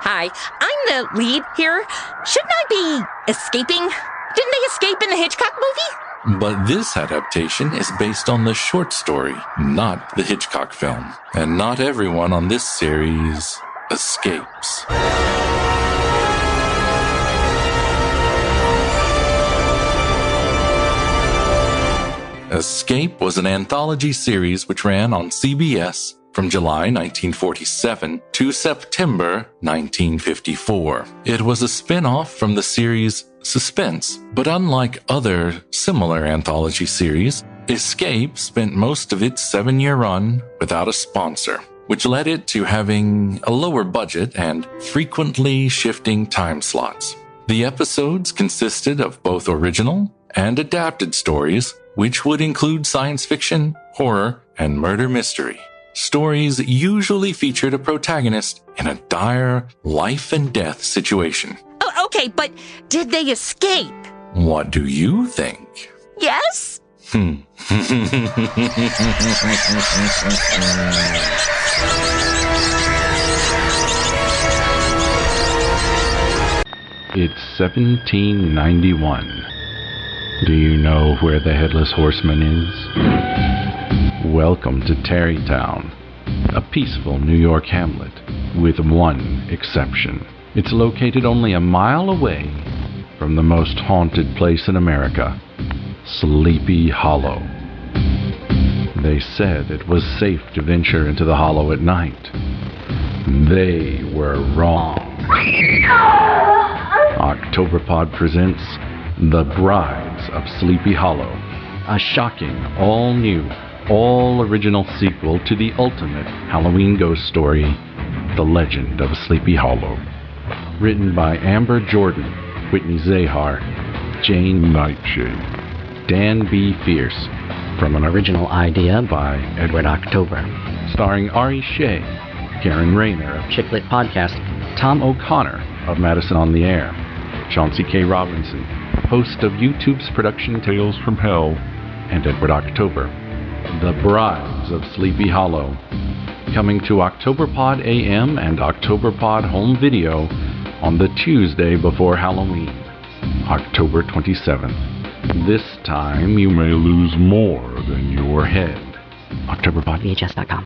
Hi. I'm the lead here. Shouldn't I be escaping? Didn't they escape in the Hitchcock movie? But this adaptation is based on the short story, not the Hitchcock film. And not everyone on this series escapes. Escape was an anthology series which ran on CBS from July 1947 to September 1954. It was a spin-off from the series Suspense, but unlike other similar anthology series, Escape spent most of its 7-year run without a sponsor, which led it to having a lower budget and frequently shifting time slots. The episodes consisted of both original and adapted stories, which would include science fiction, horror, and murder mystery. Stories usually featured a protagonist in a dire life and death situation. Oh, okay, but did they escape? What do you think? Yes? It's 1791. Do you know where the Headless Horseman is? Welcome to Tarrytown, a peaceful New York hamlet, with one exception. It's located only a mile away from the most haunted place in America, Sleepy Hollow. They said it was safe to venture into the hollow at night. They were wrong. Octoberpod presents The Brides of Sleepy Hollow, a shocking, all-new, all-original sequel to the ultimate Halloween ghost story, The Legend of Sleepy Hollow. Written by Amber Jordan, Whitney Zahar, Jane Nightshade, Dan B. Fierce. From an original idea by Edward October. Starring Ari Shea, Karen Rayner of Chicklit Podcast, Tom O'Connor of Madison on the Air, Chauncey K. Robinson, host of YouTube's production Tales from Hell, and Edward October. The Brides of Sleepy Hollow. Coming to Octoberpod AM and Octoberpod Home Video on the Tuesday before Halloween, October 27th. This time you may lose more than your head. OctoberpodVHS.com.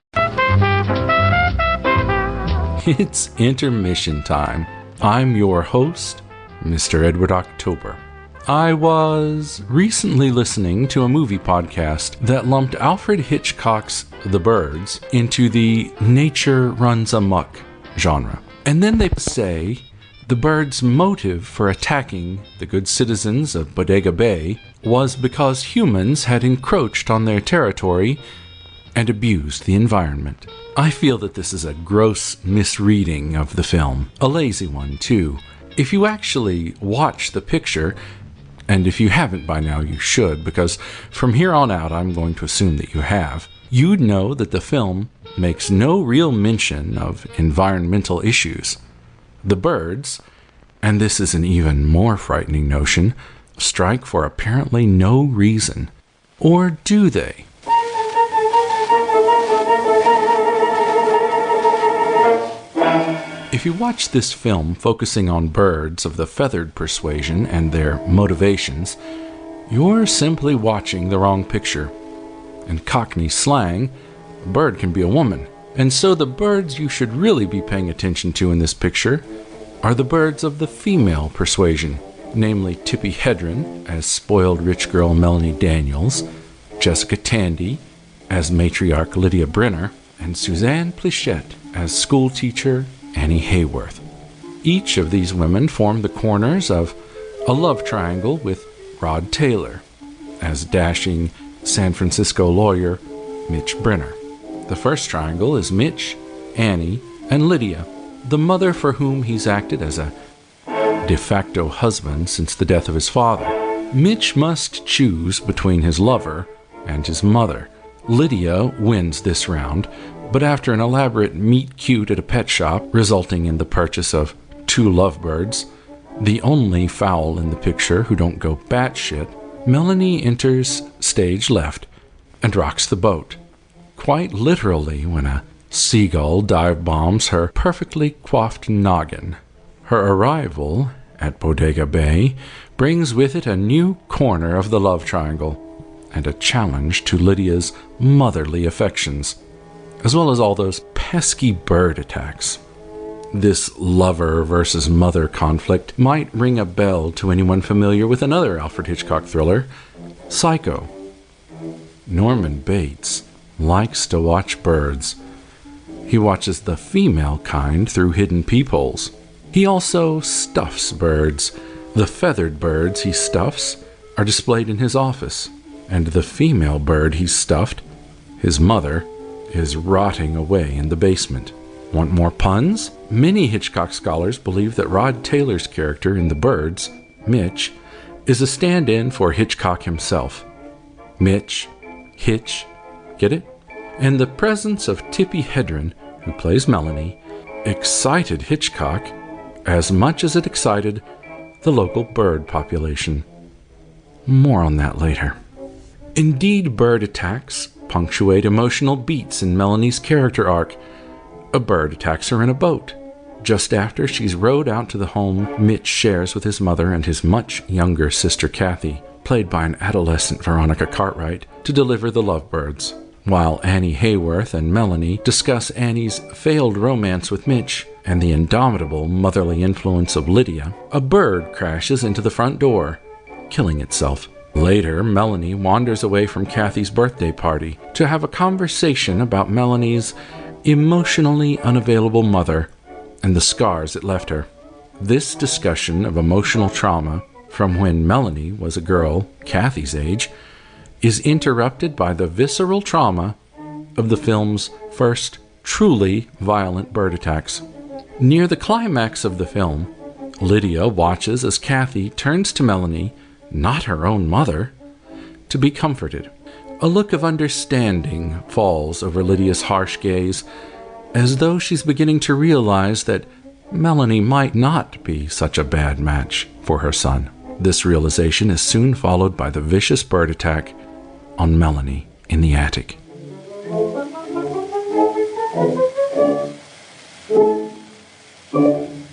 It's intermission time. I'm your host, Mr. Edward October. I was recently listening to a movie podcast that lumped Alfred Hitchcock's The Birds into the nature runs amok genre. And then they say the birds' motive for attacking the good citizens of Bodega Bay was because humans had encroached on their territory and abused the environment. I feel that this is a gross misreading of the film, a lazy one too. If you actually watch the picture, and if you haven't by now you should, because from here on out I'm going to assume that you have, you'd know that the film makes no real mention of environmental issues. The birds, and this is an even more frightening notion, strike for apparently no reason. Or do they? If you watch this film focusing on birds of the feathered persuasion and their motivations, you're simply watching the wrong picture. In Cockney slang, a bird can be a woman. And so the birds you should really be paying attention to in this picture are the birds of the female persuasion, namely Tippi Hedren as spoiled rich girl Melanie Daniels, Jessica Tandy as matriarch Lydia Brenner, and Suzanne Plichette as schoolteacher Annie Hayworth. Each of these women form the corners of a love triangle with Rod Taylor as dashing San Francisco lawyer Mitch Brenner. The first triangle is Mitch, Annie, and Lydia, the mother for whom he's acted as a de facto husband since the death of his father. Mitch must choose between his lover and his mother. Lydia wins this round, but after an elaborate meet-cute at a pet shop, resulting in the purchase of 2 lovebirds, the only fowl in the picture who don't go batshit, Melanie enters stage left and rocks the boat. Quite literally when a seagull dive bombs her perfectly coiffed noggin. Her arrival at Bodega Bay brings with it a new corner of the love triangle and a challenge to Lydia's motherly affections, as well as all those pesky bird attacks. This lover versus mother conflict might ring a bell to anyone familiar with another Alfred Hitchcock thriller, Psycho. Norman Bates likes to watch birds. He watches the female kind through hidden peepholes. He also stuffs birds. The feathered birds he stuffs are displayed in his office, and the female bird he stuffed, his mother, is rotting away in the basement. Want more puns? Many Hitchcock scholars believe that Rod Taylor's character in The Birds, Mitch, is a stand-in for Hitchcock himself. Mitch, Hitch, get it? And the presence of Tippi Hedren, who plays Melanie, excited Hitchcock as much as it excited the local bird population. More on that later. Indeed, bird attacks punctuate emotional beats in Melanie's character arc. A bird attacks her in a boat, just after she's rowed out to the home Mitch shares with his mother and his much younger sister Kathy, played by an adolescent Veronica Cartwright, to deliver the lovebirds. While Annie Hayworth and Melanie discuss Annie's failed romance with Mitch and the indomitable motherly influence of Lydia, a bird crashes into the front door, killing itself. Later, Melanie wanders away from Kathy's birthday party to have a conversation about Melanie's emotionally unavailable mother and the scars it left her. This discussion of emotional trauma from when Melanie was a girl Kathy's age is interrupted by the visceral trauma of the film's first truly violent bird attacks. Near the climax of the film, Lydia watches as Kathy turns to Melanie, not her own mother, to be comforted. A look of understanding falls over Lydia's harsh gaze, as though she's beginning to realize that Melanie might not be such a bad match for her son. This realization is soon followed by the vicious bird attack on Melanie in the attic.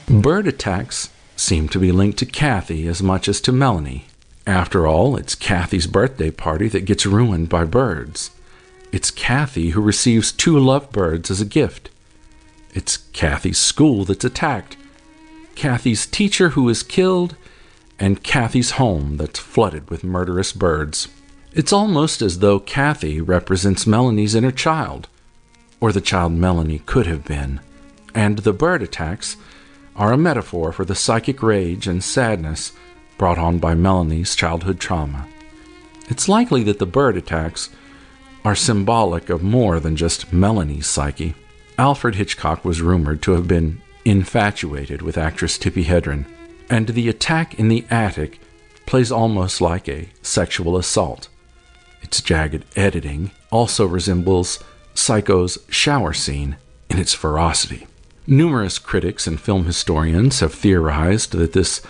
Bird attacks seem to be linked to Kathy as much as to Melanie. After all, it's Kathy's birthday party that gets ruined by birds. It's Kathy who receives 2 lovebirds as a gift. It's Kathy's school that's attacked, Kathy's teacher who is killed, and Kathy's home that's flooded with murderous birds. It's almost as though Kathy represents Melanie's inner child, or the child Melanie could have been, and the bird attacks are a metaphor for the psychic rage and sadness brought on by Melanie's childhood trauma. It's likely that the bird attacks are symbolic of more than just Melanie's psyche. Alfred Hitchcock was rumored to have been infatuated with actress Tippi Hedren, and the attack in the attic plays almost like a sexual assault. Its jagged editing also resembles Psycho's shower scene in its ferocity. Numerous critics and film historians have theorized that this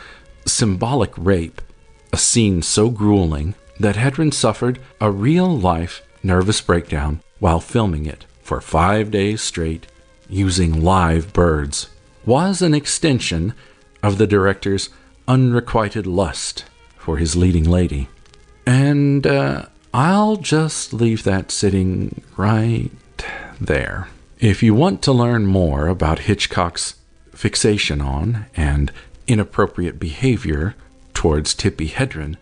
symbolic rape, a scene so grueling that Hedren suffered a real-life nervous breakdown while filming it for 5 days straight using live birds, was an extension of the director's unrequited lust for his leading lady. And I'll just leave that sitting right there. If you want to learn more about Hitchcock's fixation on and inappropriate behavior towards Tippi Hedren,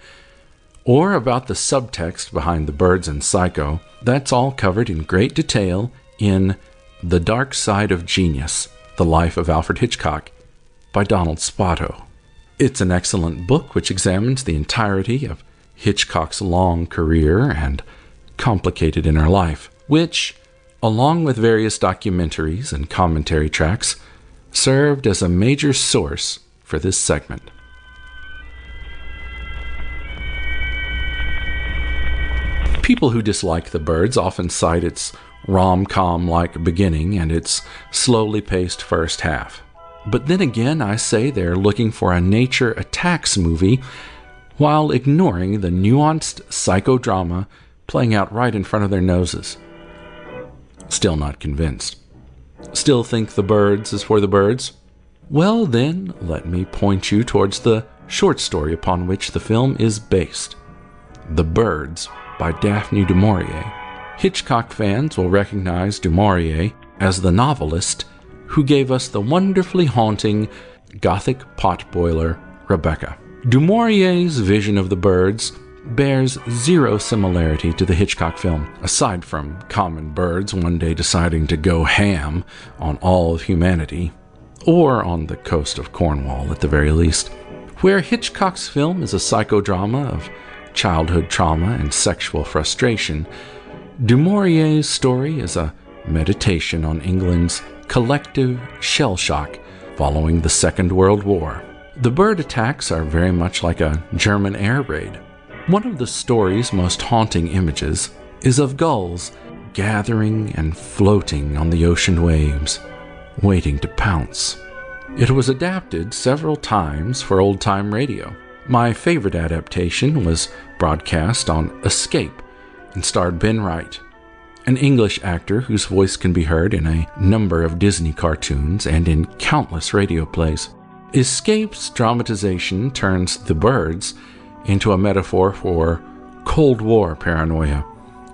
or about the subtext behind the birds in Psycho, that's all covered in great detail in The Dark Side of Genius, The Life of Alfred Hitchcock by Donald Spoto. It's an excellent book which examines the entirety of Hitchcock's long career and complicated inner life, which, along with various documentaries and commentary tracks, served as a major source for this segment. People who dislike The Birds often cite its rom-com-like beginning and its slowly paced first half. But then again, I say they're looking for a nature attacks movie while ignoring the nuanced psychodrama playing out right in front of their noses. Still not convinced. Still think The Birds is for the birds? Well then, let me point you towards the short story upon which the film is based. The Birds by Daphne du Maurier. Hitchcock fans will recognize du Maurier as the novelist who gave us the wonderfully haunting Gothic potboiler Rebecca. Du Maurier's vision of the birds bears zero similarity to the Hitchcock film, aside from common birds one day deciding to go ham on all of humanity, or on the coast of Cornwall at the very least. Where Hitchcock's film is a psychodrama of childhood trauma and sexual frustration, du Maurier's story is a meditation on England's collective shell shock following the Second World War. The bird attacks are very much like a German air raid. One of the story's most haunting images is of gulls gathering and floating on the ocean waves, waiting to pounce. It was adapted several times for old-time radio. My favorite adaptation was broadcast on Escape and starred Ben Wright, an English actor whose voice can be heard in a number of Disney cartoons and in countless radio plays. Escape's dramatization turns The Birds into a metaphor for Cold War paranoia,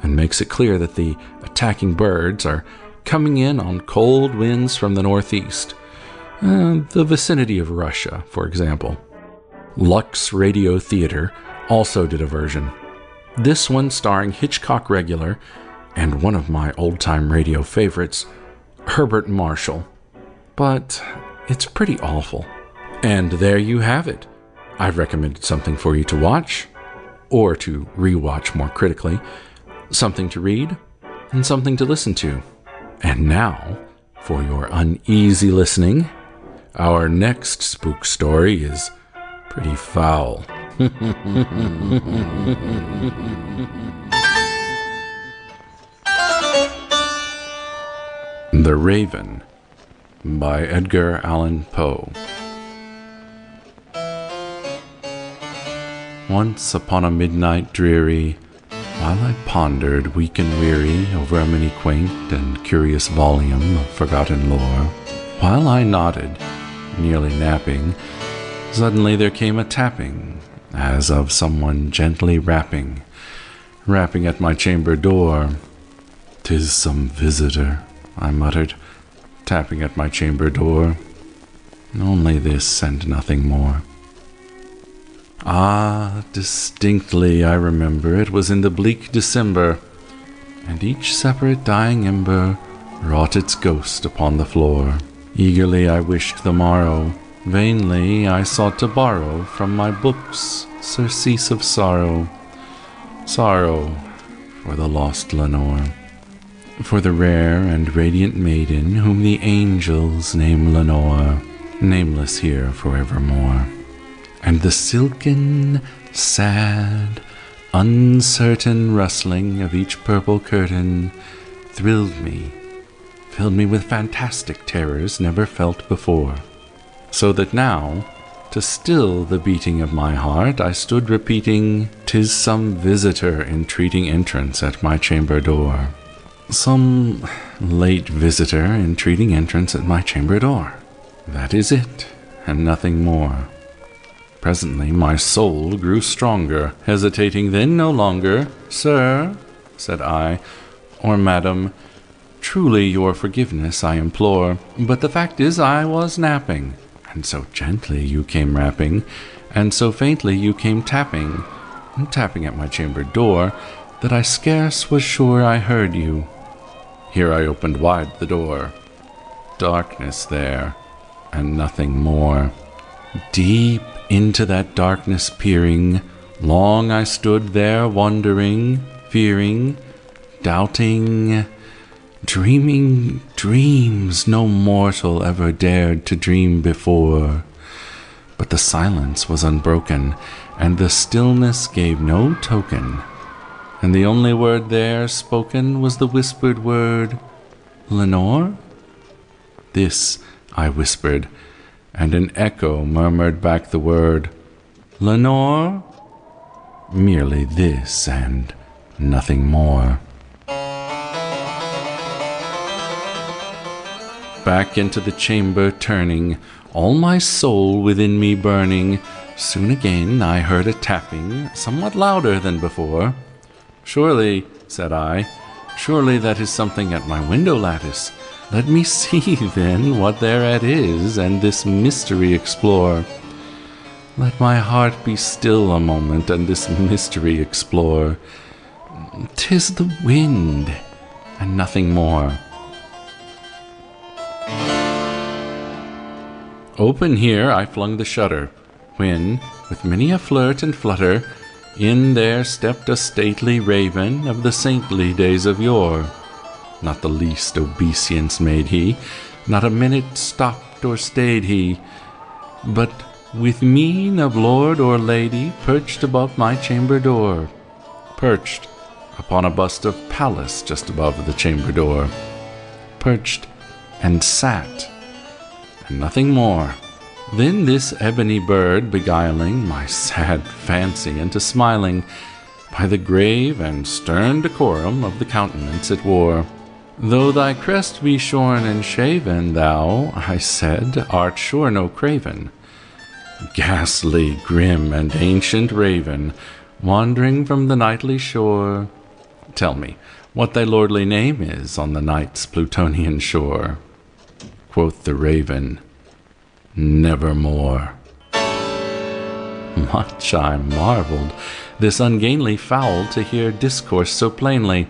and makes it clear that the attacking birds are coming in on cold winds from the northeast, the vicinity of Russia, for example. Lux Radio Theater also did a version, this one starring Hitchcock regular and one of my old-time radio favorites, Herbert Marshall. But it's pretty awful. And there you have it. I've recommended something for you to watch, or to rewatch more critically, something to read, and something to listen to. And now, for your uneasy listening, our next spook story is pretty foul. The Raven by Edgar Allan Poe. Once upon a midnight dreary, while I pondered, weak and weary, over a many quaint and curious volume of forgotten lore, while I nodded, nearly napping, suddenly there came a tapping, as of someone gently rapping at my chamber door. "'Tis some visitor," I muttered, tapping at my chamber door. Only this and nothing more. Ah, distinctly I remember it was in the bleak December, and each separate dying ember wrought its ghost upon the floor. Eagerly I wished the morrow, vainly I sought to borrow from my books surcease of sorrow, sorrow for the lost Lenore, for the rare and radiant maiden whom the angels name Lenore, nameless here forevermore. And the silken, sad, uncertain rustling of each purple curtain thrilled me, filled me with fantastic terrors never felt before, so that now, to still the beating of my heart, I stood repeating, "'Tis some visitor entreating entrance at my chamber door." Some late visitor entreating entrance at my chamber door. That is it, and nothing more. Presently my soul grew stronger, hesitating then no longer. "Sir," said I, "or madam, truly your forgiveness I implore, but the fact is I was napping, and so gently you came rapping, and so faintly you came tapping at my chamber door, that I scarce was sure I heard you." Here I opened wide the door. Darkness there, and nothing more. Deep into that darkness peering, long I stood there wondering, fearing, doubting, dreaming dreams no mortal ever dared to dream before. But the silence was unbroken, and the stillness gave no token, and the only word there spoken was the whispered word, "Lenore?" This I whispered, and an echo murmured back the word, "Lenore?" Merely this and nothing more. Back into the chamber turning, all my soul within me burning, soon again I heard a tapping, somewhat louder than before. "Surely," said I, "surely that is something at my window lattice. Let me see, then, what thereat is, and this mystery explore. Let my heart be still a moment, and this mystery explore. 'Tis the wind, and nothing more." Open here I flung the shutter, when, with many a flirt and flutter, in there stepped a stately raven of the saintly days of yore. Not the least obeisance made he, not a minute stopped or stayed he, but with mien of lord or lady perched above my chamber door, perched upon a bust of Pallas just above the chamber door, perched and sat, and nothing more. Then this ebony bird beguiling my sad fancy into smiling, by the grave and stern decorum of the countenance it wore. "Though thy crest be shorn and shaven, thou," I said, "art sure no craven. Ghastly, grim, and ancient raven, wandering from the nightly shore, Tell me what thy lordly name is on the night's Plutonian shore. Quoth the raven, Nevermore. Much I marveled this ungainly fowl to hear discourse so plainly,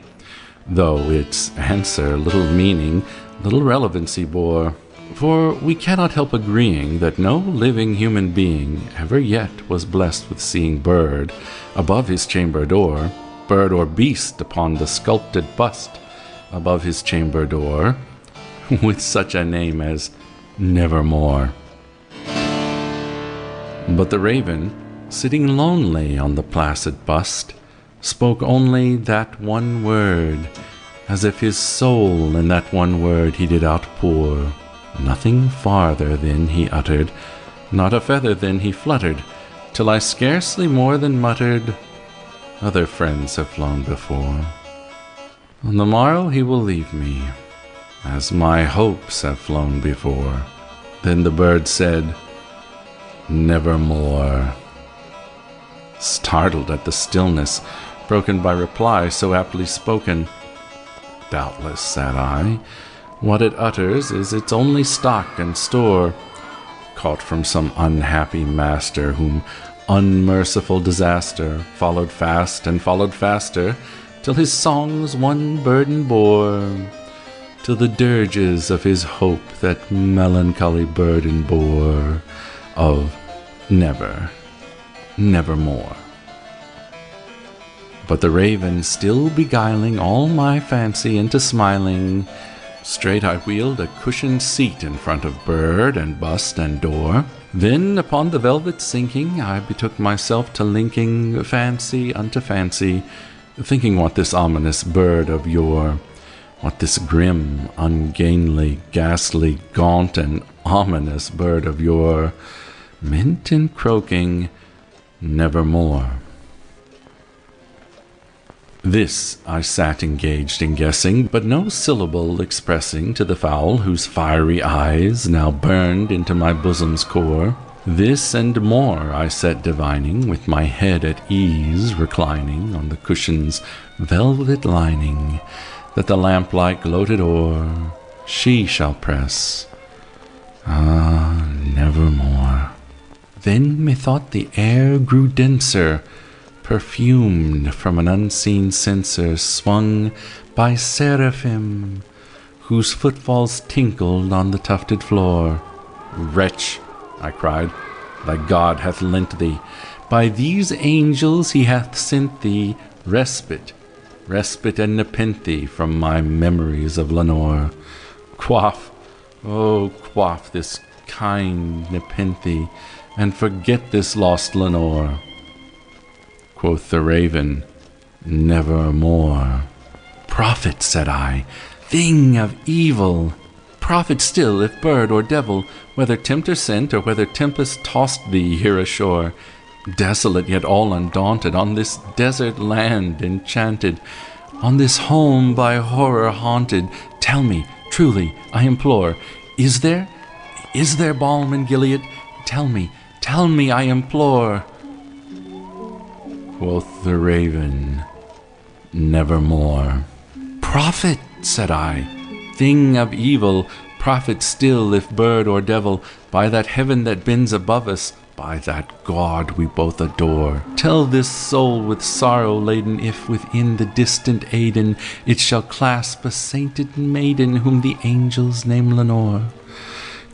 though its answer little meaning, little relevancy bore. For we cannot help agreeing that no living human being ever yet was blessed with seeing bird above his chamber door, bird or beast upon the sculpted bust above his chamber door, with such a name as Nevermore. But the raven, sitting lonely on the placid bust, spoke only that one word, as if his soul in that one word he did outpour. Nothing farther then he uttered, not a feather then he fluttered, till I scarcely more than muttered, Other friends have flown before. On the morrow he will leave me, as my hopes have flown before. Then the bird said, Nevermore. Startled at the stillness, broken by reply so aptly spoken, Doubtless, said I, what it utters is its only stock and store, caught from some unhappy master whom unmerciful disaster followed fast and followed faster, till his songs one burden bore, till the dirges of his hope that melancholy burden bore, of nevermore. But the raven still beguiling all my fancy into smiling, straight I wheeled a cushioned seat in front of bird and bust and door. Then upon the velvet sinking, I betook myself to linking fancy unto fancy, thinking what this ominous bird of yore, what this grim, ungainly, ghastly, gaunt, and ominous bird of yore meant in croaking Nevermore. This I sat engaged in guessing, but no syllable expressing to the fowl whose fiery eyes now burned into my bosom's core. This and more I sat divining, with my head at ease reclining on the cushion's velvet lining, that the lamplight gloated o'er. She shall press, nevermore. Then methought the air grew denser, perfumed from an unseen censer swung by seraphim, whose footfalls tinkled on the tufted floor. Wretch, I cried, thy God hath lent thee, by these angels he hath sent thee respite and nepenthe from my memories of Lenore. Quaff, oh quaff this kind nepenthe, and forget this lost Lenore. Quoth the raven, Nevermore. Prophet, said I, thing of evil, prophet still, if bird or devil, whether tempter sent or whether tempest tossed thee here ashore, desolate yet all undaunted, on this desert land enchanted, on this home by horror haunted, tell me, truly, I implore, is there balm in Gilead? Tell me, I implore. Quoth the raven, Nevermore. Prophet, said I, thing of evil, prophet still, if bird or devil, by that heaven that bends above us, by that God we both adore, tell this soul with sorrow laden, if within the distant Aidenn it shall clasp a sainted maiden whom the angels name Lenore.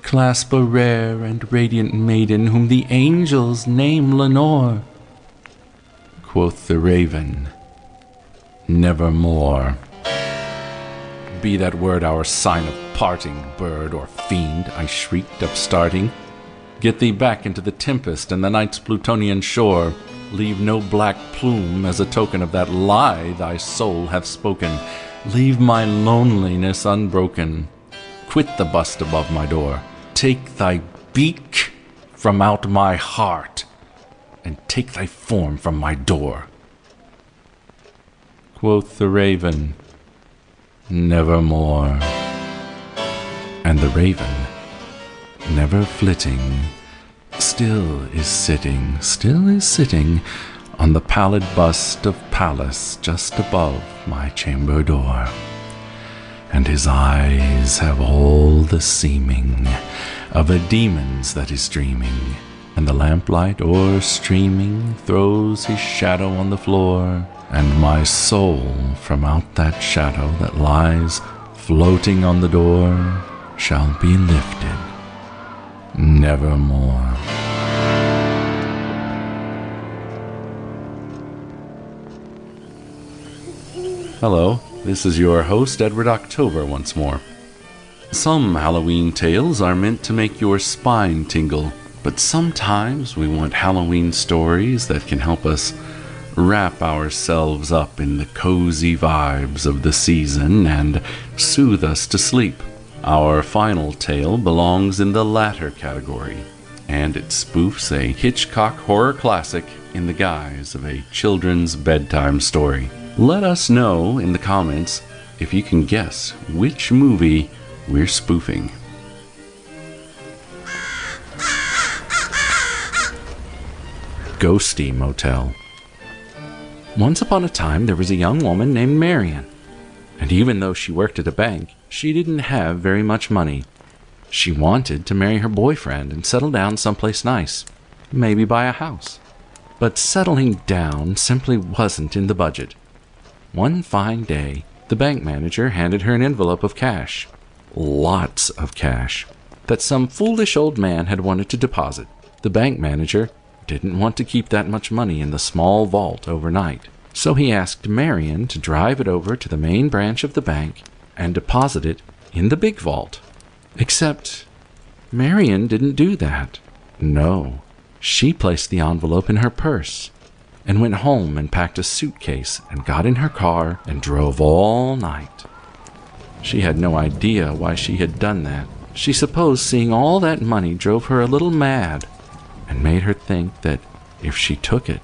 Clasp a rare and radiant maiden whom the angels name Lenore. Quoth the raven, Nevermore. Be that word our sign of parting, bird or fiend, I shrieked, upstarting. Get thee back into the tempest and the night's Plutonian shore. Leave no black plume as a token of that lie thy soul hath spoken. Leave my loneliness unbroken. Quit the bust above my door. Take thy beak from out my heart, and take thy form from my door. Quoth the raven, Nevermore. And the raven, never flitting, still is sitting on the pallid bust of Pallas just above my chamber door. And his eyes have all the seeming of a demon's that is dreaming, and the lamplight o'erstreaming throws his shadow on the floor, and my soul from out that shadow that lies floating on the door shall be lifted nevermore. Hello, this is your host, Edward October, once more. Some Halloween tales are meant to make your spine tingle, but sometimes we want Halloween stories that can help us wrap ourselves up in the cozy vibes of the season and soothe us to sleep. Our final tale belongs in the latter category, and it spoofs a Hitchcock horror classic in the guise of a children's bedtime story. Let us know in the comments if you can guess which movie we're spoofing. Ghostie Motel. Once upon a time, there was a young woman named Marion, and even though she worked at a bank, she didn't have very much money. She wanted to marry her boyfriend and settle down someplace nice, maybe buy a house. But settling down simply wasn't in the budget. One fine day, the bank manager handed her an envelope of cash, lots of cash, that some foolish old man had wanted to deposit. The bank manager didn't want to keep that much money in the small vault overnight, so he asked Marion to drive it over to the main branch of the bank and deposit it in the big vault. Except Marion didn't do that. No, she placed the envelope in her purse and went home and packed a suitcase and got in her car and drove all night. She had no idea why she had done that. She supposed seeing all that money drove her a little mad and made her think that if she took it,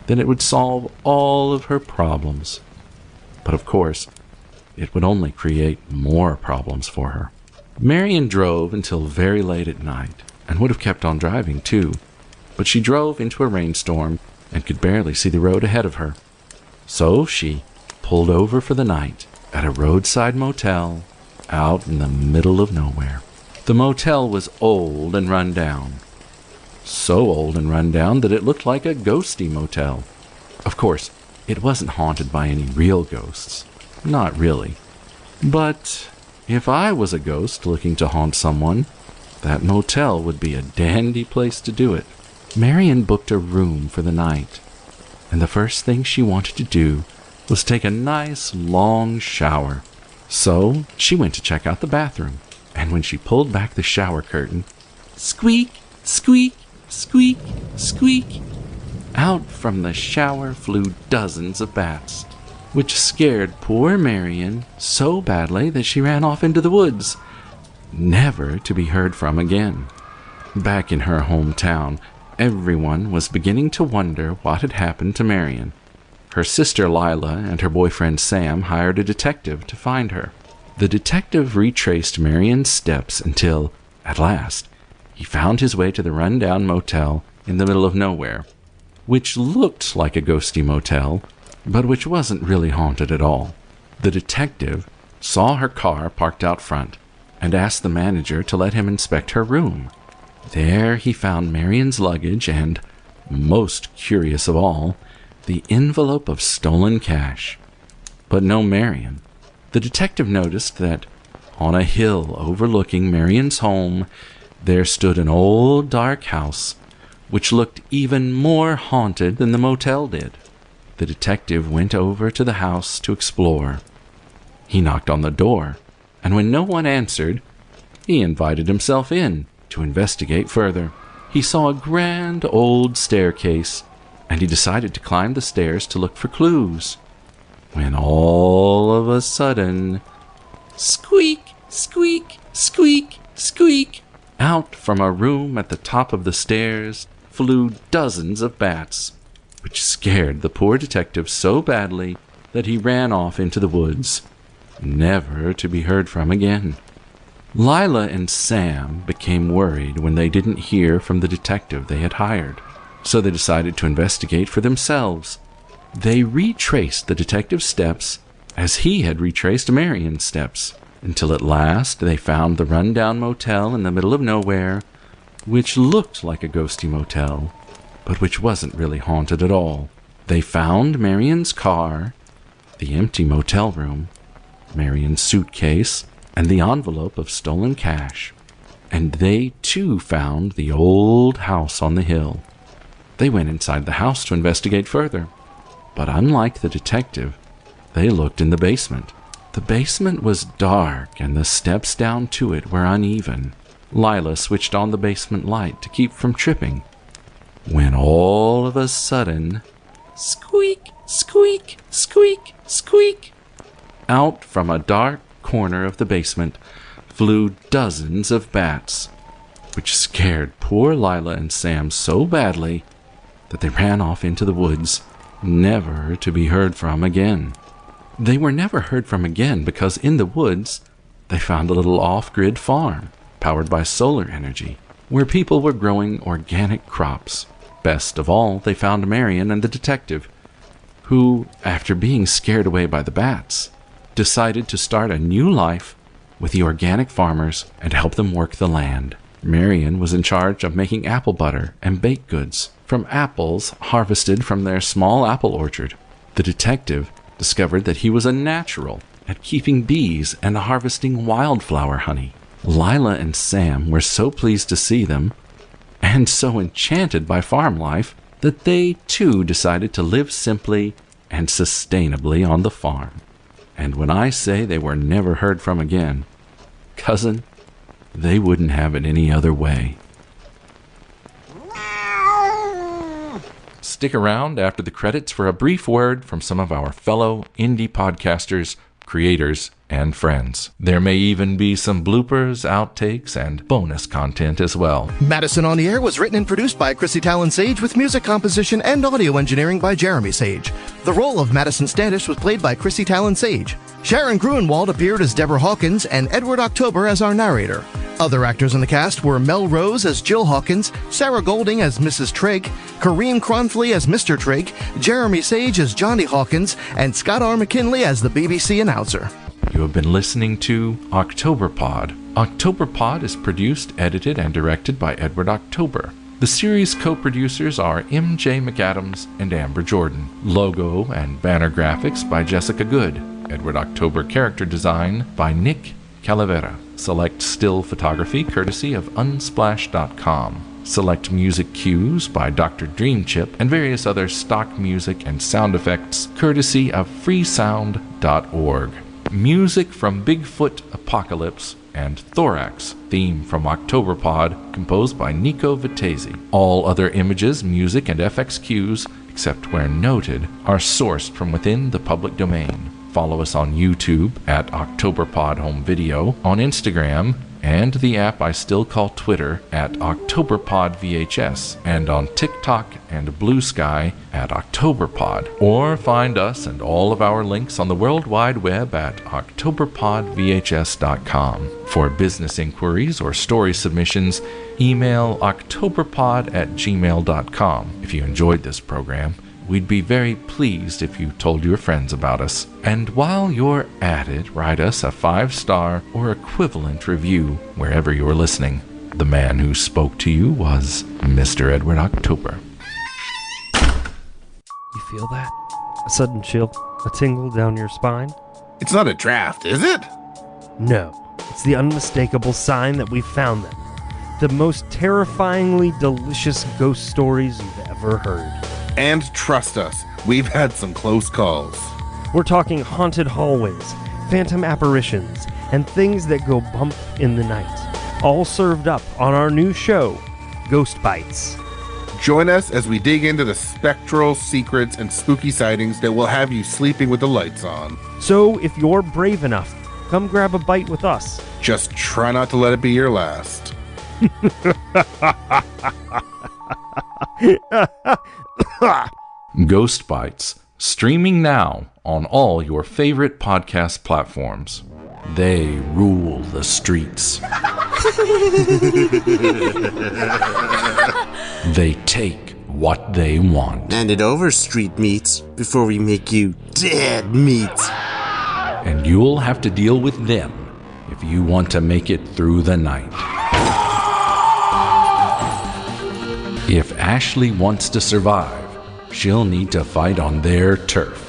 then it would solve all of her problems. But of course, it would only create more problems for her. Marion drove until very late at night, and would have kept on driving too, but she drove into a rainstorm and could barely see the road ahead of her. So she pulled over for the night at a roadside motel out in the middle of nowhere. The motel was old and run down. So old and run down that it looked like a ghosty motel. Of course, it wasn't haunted by any real ghosts. Not really. But if I was a ghost looking to haunt someone, that motel would be a dandy place to do it. Marion booked a room for the night, and the first thing she wanted to do was take a nice long shower. So she went to check out the bathroom, and when she pulled back the shower curtain, squeak, squeak, squeak, squeak, out from the shower flew dozens of bats, which scared poor Marion so badly that she ran off into the woods, never to be heard from again. Back in her hometown, everyone was beginning to wonder what had happened to Marion. Her sister Lila and her boyfriend Sam hired a detective to find her. The detective retraced Marion's steps until, at last, he found his way to the run-down motel in the middle of nowhere, which looked like a ghosty motel, but which wasn't really haunted at all. The detective saw her car parked out front and asked the manager to let him inspect her room. There he found Marion's luggage and, most curious of all, the envelope of stolen cash. But no Marion. The detective noticed that on a hill overlooking Marion's home there stood an old dark house which looked even more haunted than the motel did. The detective went over to the house to explore. He knocked on the door, and when no one answered, he invited himself in to investigate further. He saw a grand old staircase, and he decided to climb the stairs to look for clues. When all of a sudden, squeak, squeak, squeak, squeak, out from a room at the top of the stairs flew dozens of bats, which scared the poor detective so badly that he ran off into the woods, never to be heard from again. Lila and Sam became worried when they didn't hear from the detective they had hired. so they decided to investigate for themselves. They retraced the detective's steps as he had retraced Marion's steps, until at last they found the rundown motel in the middle of nowhere, which looked like a ghosty motel, but which wasn't really haunted at all. They found Marion's car, the empty motel room, Marion's suitcase, and the envelope of stolen cash. And they, too, found the old house on the hill. They went inside the house to investigate further. But unlike the detective, they looked in the basement. The basement was dark, and the steps down to it were uneven. Lila switched on the basement light to keep from tripping, when all of a sudden, squeak, squeak, squeak, squeak, out from a dark corner of the basement flew dozens of bats, which scared poor Lila and Sam so badly that they ran off into the woods, never to be heard from again. They were never heard from again because in the woods they found a little off-grid farm powered by solar energy, where people were growing organic crops. Best of all, they found Marion and the detective, who, after being scared away by the bats, decided to start a new life with the organic farmers and help them work the land. Marion was in charge of making apple butter and baked goods from apples harvested from their small apple orchard. The detective discovered that he was a natural at keeping bees and harvesting wildflower honey. Lila and Sam were so pleased to see them, and so enchanted by farm life, that they too decided to live simply and sustainably on the farm. And when I say they were never heard from again, cousin, they wouldn't have it any other way. Stick around after the credits for a brief word from some of our fellow indie podcasters, creators, and friends. There may even be some bloopers, outtakes, and bonus content as well. Madison on the Air was written and produced by Chrisi Talyn Sage with music composition and audio engineering by Jeremy Sage. The role of Madison Standish was played by Chrisi Talyn Sage. Sharon Gruenwald appeared as Deborah Hawkins and Edward October as our narrator. Other actors in the cast were Mel Rose as Jill Hawkins, Sarah Golding as Mrs. Trigg, Kareem Cronfley as Mr. Trigg, Jeremy Sage as Johnny Hawkins, and Scott R. McKinley as the BBC announcer. You have been listening to Octoberpod. Octoberpod is produced, edited, and directed by Edward October. The series co-producers are M.J. McAdams and Amber Jordan. Logo and banner graphics by Jessica Good. Edward October character design by Nick Calavera. Select still photography courtesy of Unsplash.com. Select music cues by Dr. Dreamchip and various other stock music and sound effects courtesy of freesound.org. Music from Bigfoot Apocalypse and Thorax, theme from Octoberpod, composed by Nico Vitesi. All other images, music, and FX cues, except where noted, are sourced from within the public domain. Follow us on YouTube at Octoberpod Home Video, on Instagram, and the app I still call Twitter at Octoberpod VHS, and on TikTok and Blue Sky at Octoberpod. Or find us and all of our links on the World Wide Web at OctoberpodVHS.com. For business inquiries or story submissions, email octoberpod@gmail.com. If you enjoyed this program, we'd be very pleased if you told your friends about us. And while you're at it, write us a 5-star or equivalent review wherever you're listening. The man who spoke to you was Mr. Edward October. You feel that? A sudden chill, a tingle down your spine? It's not a draft, is it? No, it's the unmistakable sign that we've found them. The most terrifyingly delicious ghost stories you've ever heard. And trust us, we've had some close calls. We're talking haunted hallways, phantom apparitions, and things that go bump in the night. All served up on our new show, Ghost Bites. Join us as we dig into the spectral secrets and spooky sightings that will have you sleeping with the lights on. So if you're brave enough, come grab a bite with us. Just try not to let it be your last. Ghost Bites, streaming now on all your favorite podcast platforms. They rule the streets. They take what they want. Hand it over, street meats, before we make you dead meat. And you'll have to deal with them if you want to make it through the night. If Ashley wants to survive, she'll need to fight on their turf.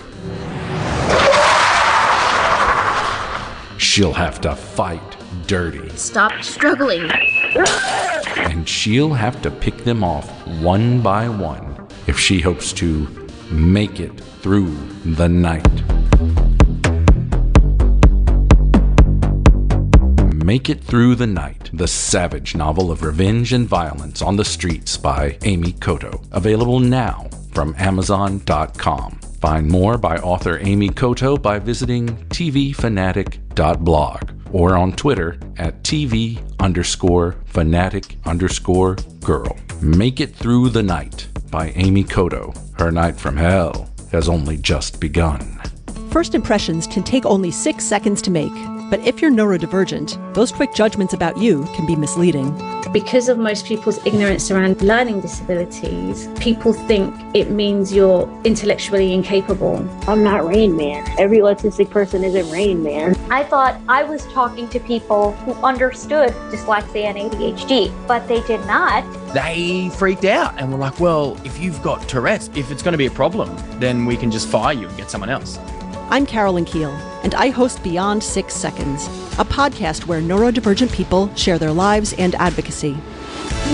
She'll have to fight dirty. Stop struggling. And she'll have to pick them off one by one if she hopes to make it through the night. Make It Through the Night, the savage novel of revenge and violence on the streets by Amy Cotto. Available now from Amazon.com. Find more by author Amy Cotto by visiting tvfanatic.blog or on Twitter at TV_fanatic_girl. Make It Through the Night by Amy Cotto. Her night from hell has only just begun. First impressions can take only 6 seconds to make, but if you're neurodivergent, those quick judgments about you can be misleading. Because of most people's ignorance around learning disabilities, people think it means you're intellectually incapable. I'm not Rain Man. Every autistic person isn't Rain Man. I thought I was talking to people who understood dyslexia and ADHD, but they did not. They freaked out and were like, well, if you've got Tourette's, if it's going to be a problem, then we can just fire you and get someone else. I'm Carolyn Keel, and I host Beyond 6 Seconds, a podcast where neurodivergent people share their lives and advocacy.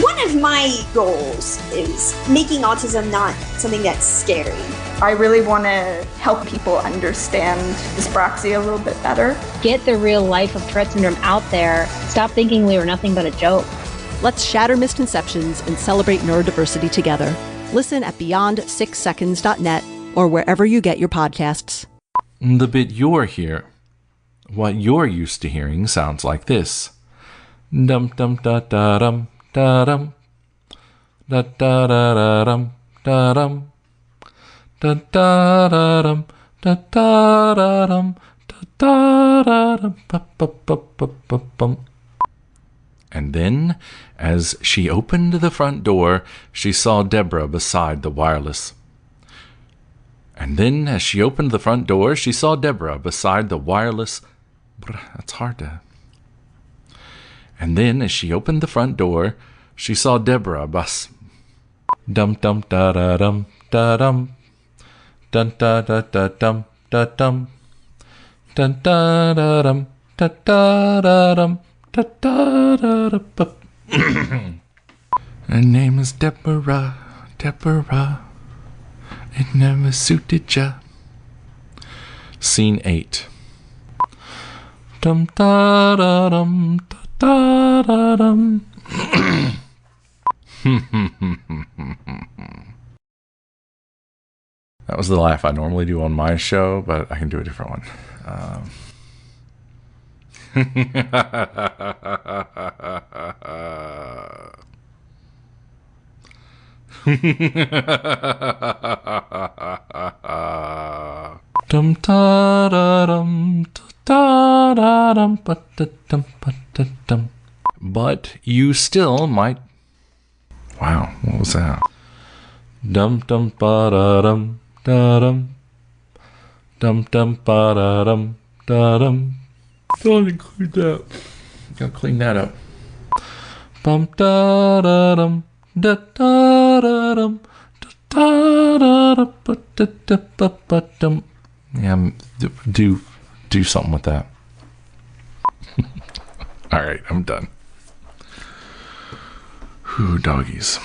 One of my goals is making autism not something that's scary. I really want to help people understand dyspraxia a little bit better. Get the real life of Tourette syndrome out there. Stop thinking we were nothing but a joke. Let's shatter misconceptions and celebrate neurodiversity together. Listen at beyond6seconds.net or wherever you get your podcasts. The bit what you're used to hearing sounds like this. Dum dum da da dum da dum da da da da dum da dum da da da dum da da da dum da da da dum ba ba ba ba ba bum. And then, as she opened the front door, she saw Deborah beside the wireless. And then, as she opened the front door, she saw Deborah beside the wireless. That's hard to. And then, as she opened the front door, she saw Deborah Dum dum da da dum da dum. Dun da da da dum da dum. Dun da da dum da da da dum da da da da. Her name is Deborah. Deborah. It never suited ya. Scene 8. Dum da da dum da da dum. That was the laugh I normally do on my show, but I can do a different one. Dum da da dum da da dum ba da dum ba da dum. But you still might. Wow, what was that? Dum dum ba da dum da dum. Dum dum ba da dum da dum. Don't include that. Gotta clean that up. Bum da da dum. Da da da dum, da da da da ba da da ba ba dum. Yeah, do something with that. All right, I'm done. Whew, doggies.